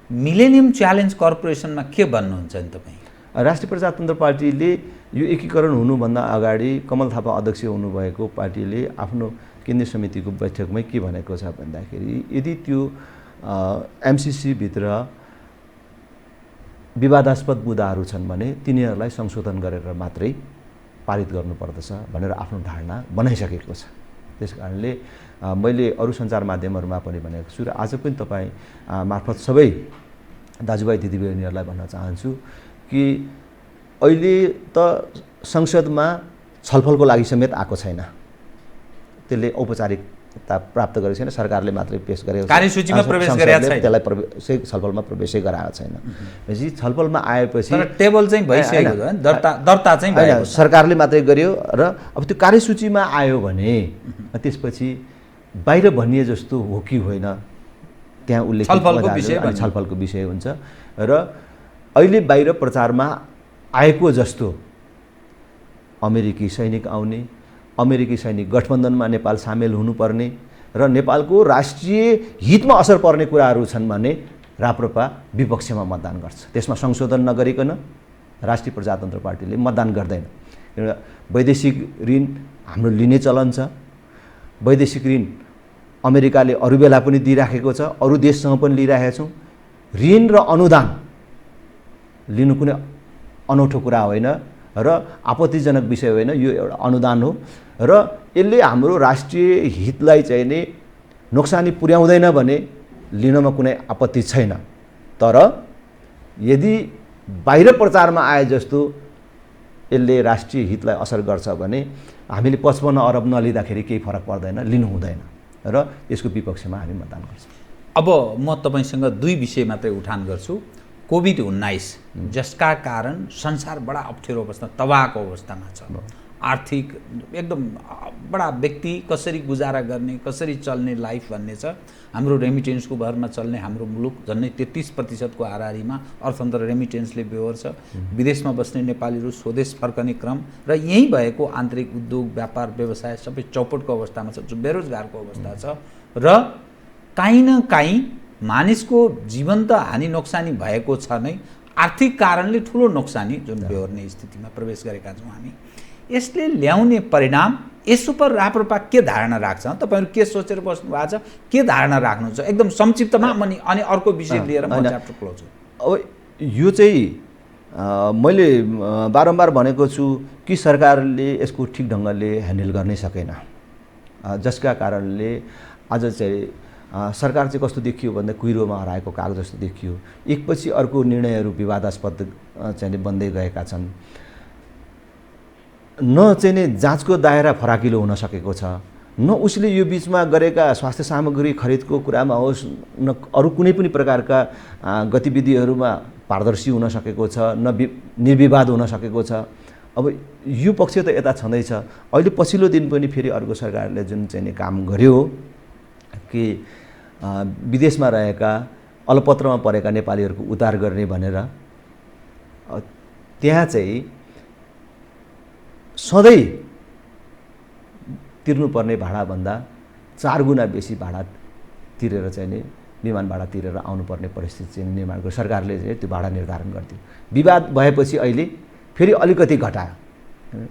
मिलेनियम च्यालेन्ज कर्पोरेसनमा के भन्नुहुन्छ नि तपाईँ? राष्ट्रिय प्रजातन्त्र पार्टीले यो एकीकरण हुनुभन्दा अगाडि कमल थापा अध्यक्ष हुनुभएको पार्टीले आफ्नो केन्द्रीय समितिको बैठकमै के भनेको छ भन्दाखेरि यदि त्यो एमसिसी भित्र विवादास्पद मुद्दाहरू छन् भने तिनीहरूलाई संशोधन गरेर मात्रै पारित गर्नुपर्दछ भनेर आफ्नो धारणा बनाइसकेको छ। त्यसकारणले मैले अरू सञ्चार माध्यमहरूमा पनि भनेको छु र आज पनि तपाईँ मार्फत सबै दाजुभाइ दिदीबहिनीहरूलाई भन्न चाहन्छु कि अहिले त संसदमा छलफलको लागि समेत आएको छैन, त्यसले औपचारिकता प्राप्त गरेको छैन, सरकारले मात्रै पेश गरेको छ, कार्यसूचीमा प्रवेश गरेको छैन, त्यसलाई छलफलमा प्रवेशै गराएको छैन। भनेपछि छलफलमा आएपछि टेबल चाहिँ भइसकेको छ, दर्ता चाहिँ होइन, सरकारले मात्रै गर्यो र अब त्यो कार्यसूचीमा आयो भने त्यसपछि बाहिर भनिए जस्तो हो कि होइन त्यहाँ उल्लेख छलफलको विषय हुन्छ। र अहिले बाहिर प्रचारमा आएको जस्तो अमेरिकी सैनिक आउने, अमेरिकी सैनिक गठबन्धनमा नेपाल सामेल हुनुपर्ने र नेपालको राष्ट्रिय हितमा असर पर्ने कुराहरू छन् भने राप्रपा विपक्षमा मतदान गर्छ। त्यसमा संशोधन नगरिकन राष्ट्रिय प्रजातन्त्र पार्टीले मतदान गर्दैन। वैदेशिक ऋण हाम्रो लिने चलन छ, वैदेशिक ऋण अमेरिकाले अरू बेला पनि दिइराखेको छ, अरू देशसँग पनि लिइराखेका छौँ। ऋण र अनुदान लिनु कुनै अनौठो कुरा होइन र आपत्तिजनक विषय होइन, यो एउटा अनुदान हो र यसले हाम्रो राष्ट्रिय हितलाई चाहिँ नि नोक्सानी पुर्याउँदैन भने लिनमा कुनै आपत्ति छैन। तर यदि बाहिर प्रचारमा आए जस्तो यसले राष्ट्रिय हितलाई असर गर्छ भने हामीले 55 अरब नलिँदाखेरि केही फरक पर्दैन, लिनु हुँदैन र यसको विपक्षमा हामी मतदान गर्छौँ। अब म तपाईँसँग दुई विषय मात्रै उठान गर्छु। कोभिड-19 जसका कारण संसार बडा अप्ठ्यारो अवस्था, तबाहको अवस्थामा छ। आर्थिक एकदम बडा व्यक्ति कसरी गुजारा गर्ने, कसरी चल्ने लाइफ भन्ने छ। हाम्रो रेमिटेन्सको भरमा चल्ने हाम्रो मुलुक झन्डै 33% को हाराहारीमा अर्थतन्त्र रेमिटेन्सले बेहोर छ। विदेशमा बस्ने नेपालीहरू स्वदेश फर्कने क्रम र यहीँ भएको आन्तरिक उद्योग, व्यापार, व्यवसाय सबै चौपटको अवस्थामा छ, जो बेरोजगारको अवस्था छ र काहीँ न काहीँ मानिसको जीवन त हानि नोक्सानी भएको छ नै, आर्थिक कारणले ठुलो नोक्सानी जुन बेहोर्ने स्थितिमा प्रवेश गरेका छौँ हामी। यसले ल्याउने परिणाम यसो पर राप्रपा के धारणा राख्छ? तपाईँहरू के सोचेर बस्नु भएको छ, के धारणा राख्नुहुन्छ एकदम संक्षिप्तमा? अनि अर्को विषय लिएर म च्याप्टर क्लोज हुँ। अब यो चाहिँ मैले बारम्बार भनेको छु कि सरकारले यसको ठिक ढङ्गले ह्यान्डल गर्नै सकेन, जसका कारणले आज चाहिँ सरकार चाहिँ कस्तो देखियो भन्दा कुहिरोमा हराएको काग जस्तो देखियो। एकपछि अर्को निर्णयहरू विवादास्पद चाहिँ बन्दै गएका छन्। न चाहिँ नि जाँचको दायरा फराकिलो हुन सकेको छ, न उसले यो बिचमा गरेका स्वास्थ्य सामग्री खरिदको कुरामा होस्, न अरू कुनै पनि प्रकारका गतिविधिहरूमा पारदर्शी हुन सकेको छ, न निर्विवाद हुन सकेको छ। अब यो पक्ष त यता छँदैछ। अहिले पछिल्लो दिन पनि फेरि अर्को सरकारले जुन चाहिँ नि काम गर्यो कि विदेशमा रहेका अलपत्रमा परेका नेपालीहरूको उद्धार गर्ने भनेर, त्यहाँ चाहिँ सधैँ तिर्नुपर्ने भाडाभन्दा 4 गुणा बेसी भाडा तिरेर चाहिँ नि विमान भाडा तिरेर आउनुपर्ने परिस्थिति चाहिँ निर्माण गर्यो। सरकारले चाहिँ त्यो भाडा निर्धारण गर्थ्यो। विवाद भएपछि अहिले फेरि अलिकति घटायो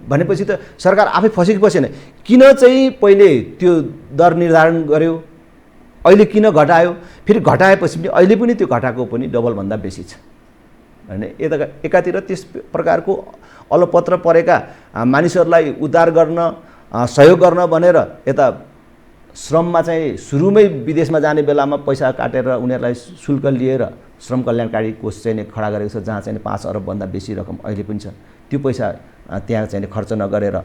भनेपछि त सरकार आफै फसेको पसेन। किन चाहिँ पहिले त्यो दर निर्धारण गर्यो, अहिले किन घटायो, फेरि घटाएपछि पनि अहिले पनि त्यो घटाएको पनि डबलभन्दा बेसी छ हैन। एकातिर त्यस प्रकारको अलपत्र परेका मानिसहरूलाई उद्धार गर्न, सहयोग गर्न भनेर यता श्रममा चाहिँ सुरुमै विदेशमा जाने बेलामा पैसा काटेर उनीहरूलाई शुल्क लिएर श्रम कल्याणकारी कोष चाहिँ खडा गरेको छ, जहाँ चाहिँ 5 अरबभन्दा बेसी रकम अहिले पनि छ। त्यो पैसा त्यहाँ चाहिँ खर्च नगरेर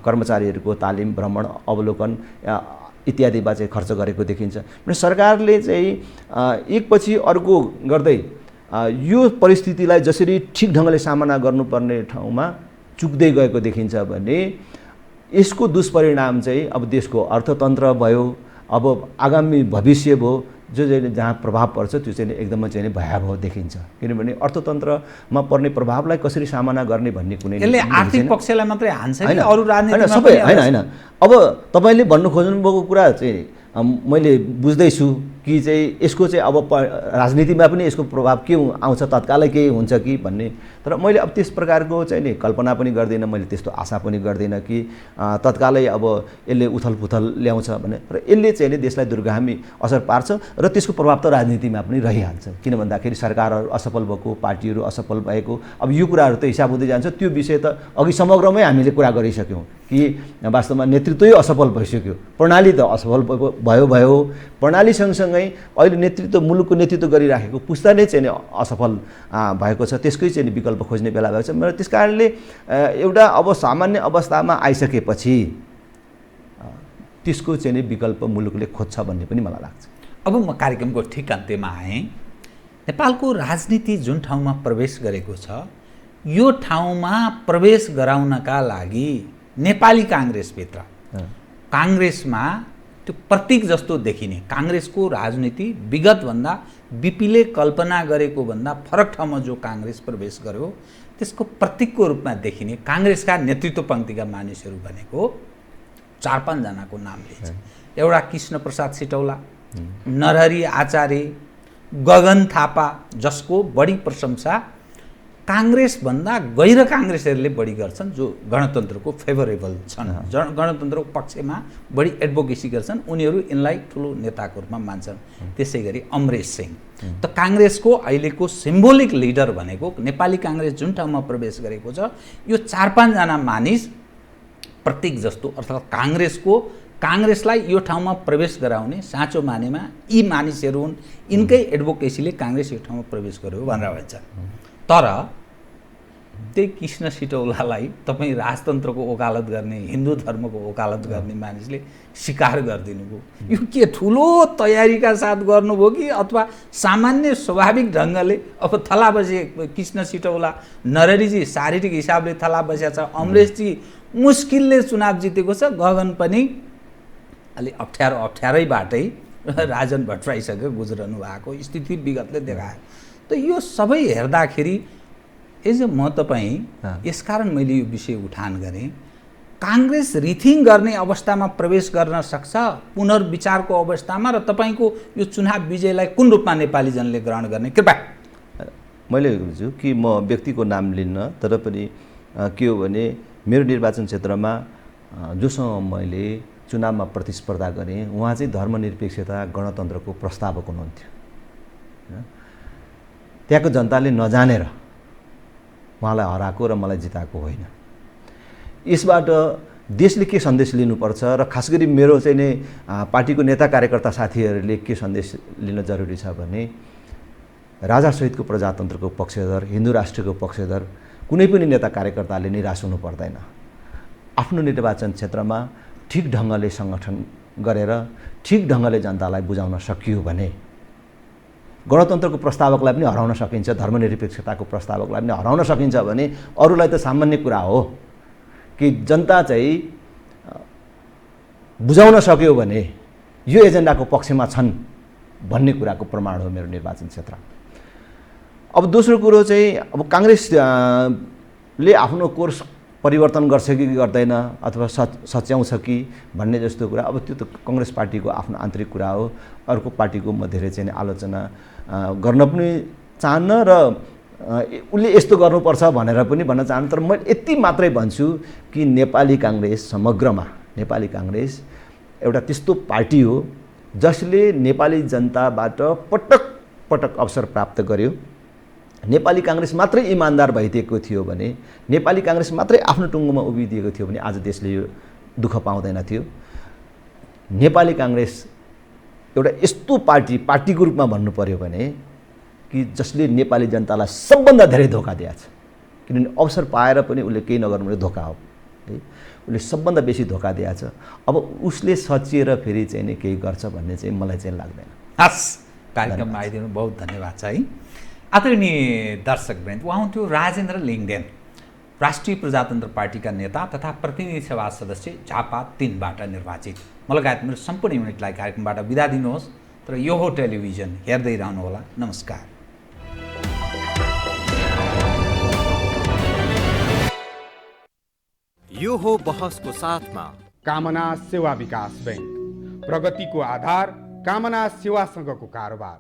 कर्मचारीहरूको तालिम, भ्रमण, अवलोकन इत्यादिमा चाहिँ खर्च गरेको देखिन्छ। भने सरकारले चाहिँ एकपछि अर्को गर्दै यो परिस्थितिलाई जसरी ठिक ढङ्गले सामना गर्नुपर्ने ठाउँमा चुक्दै गएको देखिन्छ भने यसको दुष्परिणाम चाहिँ अब देशको अर्थतन्त्र भयो, अब आगामी भविष्य भयो, जो चाहिँ जहाँ प्रभाव पर्छ त्यो चाहिँ एकदमै चाहिँ भयावह देखिन्छ। किनभने अर्थतन्त्रमा पर्ने प्रभावलाई कसरी सामना गर्ने भन्ने कुनै यसले आर्थिक पक्षलाई मात्रै हान्छ कि अरू राजनीतिमा सबै हैन। अब तपाईले भन्नु खोज्नुभएको कुरा चाहिँ मैले बुझ्दैछु कि चाहिँ यसको चाहिँ अब राजनीतिमा पनि यसको प्रभाव के आउँछ, तत्कालै के हुन्छ कि भन्ने। तर मैले अब त्यस प्रकारको चाहिँ नि कल्पना पनि गर्दिनँ, मैले त्यस्तो आशा पनि गर्दिनँ कि तत्कालै अब यसले उथलपुथल ल्याउँछ भने। तर यसले चाहिँ नि देशलाई दूरगामी असर पार्छ र त्यसको प्रभाव त राजनीतिमा पनि रहिहाल्छ। किन भन्दाखेरि सरकारहरू असफल भएको, पार्टीहरू असफल भएको, अब यो कुराहरू त हिसाब हुँदै जान्छ। त्यो विषय त अघि समग्रमै हामीले कुरा गरिसक्यौँ कि वास्तवमा नेतृत्वै असफल भइसक्यो, प्रणाली त असफल भयो। प्रणाली सँगसँगै अहिले नेतृत्व, मुलुकको नेतृत्व गरिराखेको पुस्ता नै चाहिँ असफल भएको छ। त्यसकै चाहिँ विकल्प खोज्ने बेला भएको छ। त्यस कारणले एउटा अब सामान्य अवस्थामा आइसकेपछि त्यसको चाहिँ विकल्प मुलुकले खोज्छ भन्ने पनि मलाई लाग्छ। अब म कार्यक्रमको ठिक अन्त्यमा आएँ। नेपालको राजनीति जुन ठाउँमा प्रवेश गरेको छ, यो ठाउँमा प्रवेश गराउनका लागि नेपाली काङ्ग्रेसभित्र काङ्ग्रेसमा त्यो प्रतीक जस्तो देखिने काङ्ग्रेसको राजनीति विगतभन्दा बिपीले कल्पना गरेको भन्दा फरक ठाउँमा जो काङ्ग्रेस प्रवेश गर्यो, त्यसको प्रतीकको रूपमा देखिने काङ्ग्रेसका नेतृत्व पङ्क्तिका मानिसहरू भनेको 4-5 जनाको नाम लिन्छ। एउटा कृष्ण प्रसाद सिटौला, नरहरि आचार्य, गगन थापा, जसको बढी प्रशंसा काङ्ग्रेसभन्दा गैर काङ्ग्रेसहरूले बढी गर्छन् जो गणतन्त्रको फेभरेबल छन्, गणतन्त्रको पक्षमा बढी एडभोकेसी गर्छन्, उनीहरू यिनलाई ठुलो नेताको रूपमा मान्छन्। त्यसै गरी अमरेश सिंह त काङ्ग्रेसको अहिलेको सिम्बोलिक लिडर भनेको नेपाली काङ्ग्रेस जुन ठाउँमा प्रवेश गरेको छ यो 4-5 जना मानिस प्रतीक जस्तो अर्थात् काङ्ग्रेसलाई यो ठाउँमा प्रवेश गराउने साँचो मानेमा यी मानिसहरू हुन्, यिनकै एडभोकेसीले काङ्ग्रेस यो ठाउँमा प्रवेश गर्यो भनेर भन्छ। तर त्यही कृष्ण सिटौलालाई तपाईँ राजतन्त्रको वकालत गर्ने, हिन्दू धर्मको वकालत गर्ने मानिसले स्वीकार गरिदिनु भयो। यो के ठुलो तयारीका साथ गर्नुभयो कि अथवा सामान्य स्वाभाविक ढङ्गले अब थला बसे कृष्ण सिटौला नरहरीजी शारीरिक हिसाबले थला बसेको छ, अमरेशजी मुस्किलले चुनाव जितेको छ, गगन पनि अलि अप्ठ्यारै बाटै राजन भट्टराईसँग गुज्रनु भएको स्थिति विगतले देखायो। त यो सबै हेर्दाखेरि म तपाईँ यसकारण मैले यो विषय उठान गरेँ, काङ्ग्रेस रिथिङ गर्ने अवस्थामा प्रवेश गर्न सक्छ पुनर्विचारको अवस्थामा, र तपाईँको यो चुनाव विजयलाई कुन रूपमा नेपाली जनले ग्रहण गर्ने? कृपया। मैले भन्छु कि म व्यक्तिको नाम लिन्न, तर पनि के हो भने मेरो निर्वाचन क्षेत्रमा जोसँग मैले चुनावमा प्रतिस्पर्धा गरेँ उहाँ चाहिँ धर्मनिरपेक्षता गणतन्त्रको प्रस्तावक हुनुहुन्थ्यो। त्यहाँको जनताले नजानेर उहाँलाई हराएको र मलाई जिताएको होइन। यसबाट देशले के सन्देश लिनुपर्छ र खास गरी मेरो चाहिँ नै पार्टीको नेता कार्यकर्ता साथीहरूले के सन्देश लिन जरुरी छ भने राजासहितको प्रजातन्त्रको पक्षधर, हिन्दू राष्ट्रको पक्षधर कुनै पनि नेता कार्यकर्ताले निराश हुनु पर्दैन। आफ्नो निर्वाचन क्षेत्रमा ठिक ढङ्गले सङ्गठन गरेर ठिक ढङ्गले जनतालाई बुझाउन सकियो भने गणतन्त्रको प्रस्तावकलाई पनि हराउन सकिन्छ, धर्मनिरपेक्षताको प्रस्तावकलाई पनि हराउन सकिन्छ भने अरूलाई त सामान्य कुरा हो कि जनता चाहिँ बुझाउन सक्यो भने यो एजेन्डाको पक्षमा छन् भन्ने कुराको प्रमाण हो मेरो निर्वाचन क्षेत्र। अब दोस्रो कुरो चाहिँ अब काङ्ग्रेसले आफ्नो कोर्स परिवर्तन गर्छ कि गर्दैन अथवा सच्याउँछ कि भन्ने जस्तो कुरा अब त्यो त काङ्ग्रेस पार्टीको आफ्नो आन्तरिक कुरा हो। अर्को पार्टीको म धेरै चाहिँ आलोचना गर्न पनि चाहन्न र उसले यस्तो गर्नुपर्छ भनेर पनि भन्न चाहन्न, तर म यति मात्रै भन्छु कि नेपाली काङ्ग्रेस समग्रमा नेपाली काङ्ग्रेस एउटा त्यस्तो पार्टी हो जसले नेपाली जनताबाट पटक पटक अवसर प्राप्त गर्यो। नेपाली काङ्ग्रेस मात्रै इमान्दार भइदिएको थियो भने, नेपाली काङ्ग्रेस मात्रै आफ्नो टुङ्गोमा उभिदिएको थियो भने आज देशले यो दुःख पाउँदैन थियो। नेपाली काङ्ग्रेस एउटा यस्तो पार्टीको रूपमा भन्नु पर्यो भने कि जसले नेपाली जनतालाई सबभन्दा धेरै धोका दिएको छ, किनभने अवसर पाएर पनि उसले केही नगर्नु भने धोका हो है, उसले सबभन्दा बेसी धोका दिएको छ। अब उसले सचिएर फेरि चाहिँ नि केही गर्छ भन्ने चाहिँ मलाई चाहिँ लाग्दैन। हस्, कार्यक्रममा आइदिनु बहुत धन्यवाद छ है। आदरणीय दर्शकवृन्द, उहाँ हुन्थ्यो राजेन्द्र लिङ्गदेन, राष्ट्रिय प्रजातन्त्र पार्टीका नेता तथा प्रतिनिधि सभा सदस्य झापा 3बाट निर्वाचित। लगायत मेरो सम्पूर्ण युनिटलाई कार्यक्रमबाट बिदा दिनुहोस्, तर यो हो टेलिभिजन, हेर्दै रहनुहोला। नमस्कार। यो हो बहसको साथमा कामना सेवा विकास बैंक, प्रगतिको आधार कामना सेवासँगको कारोबार।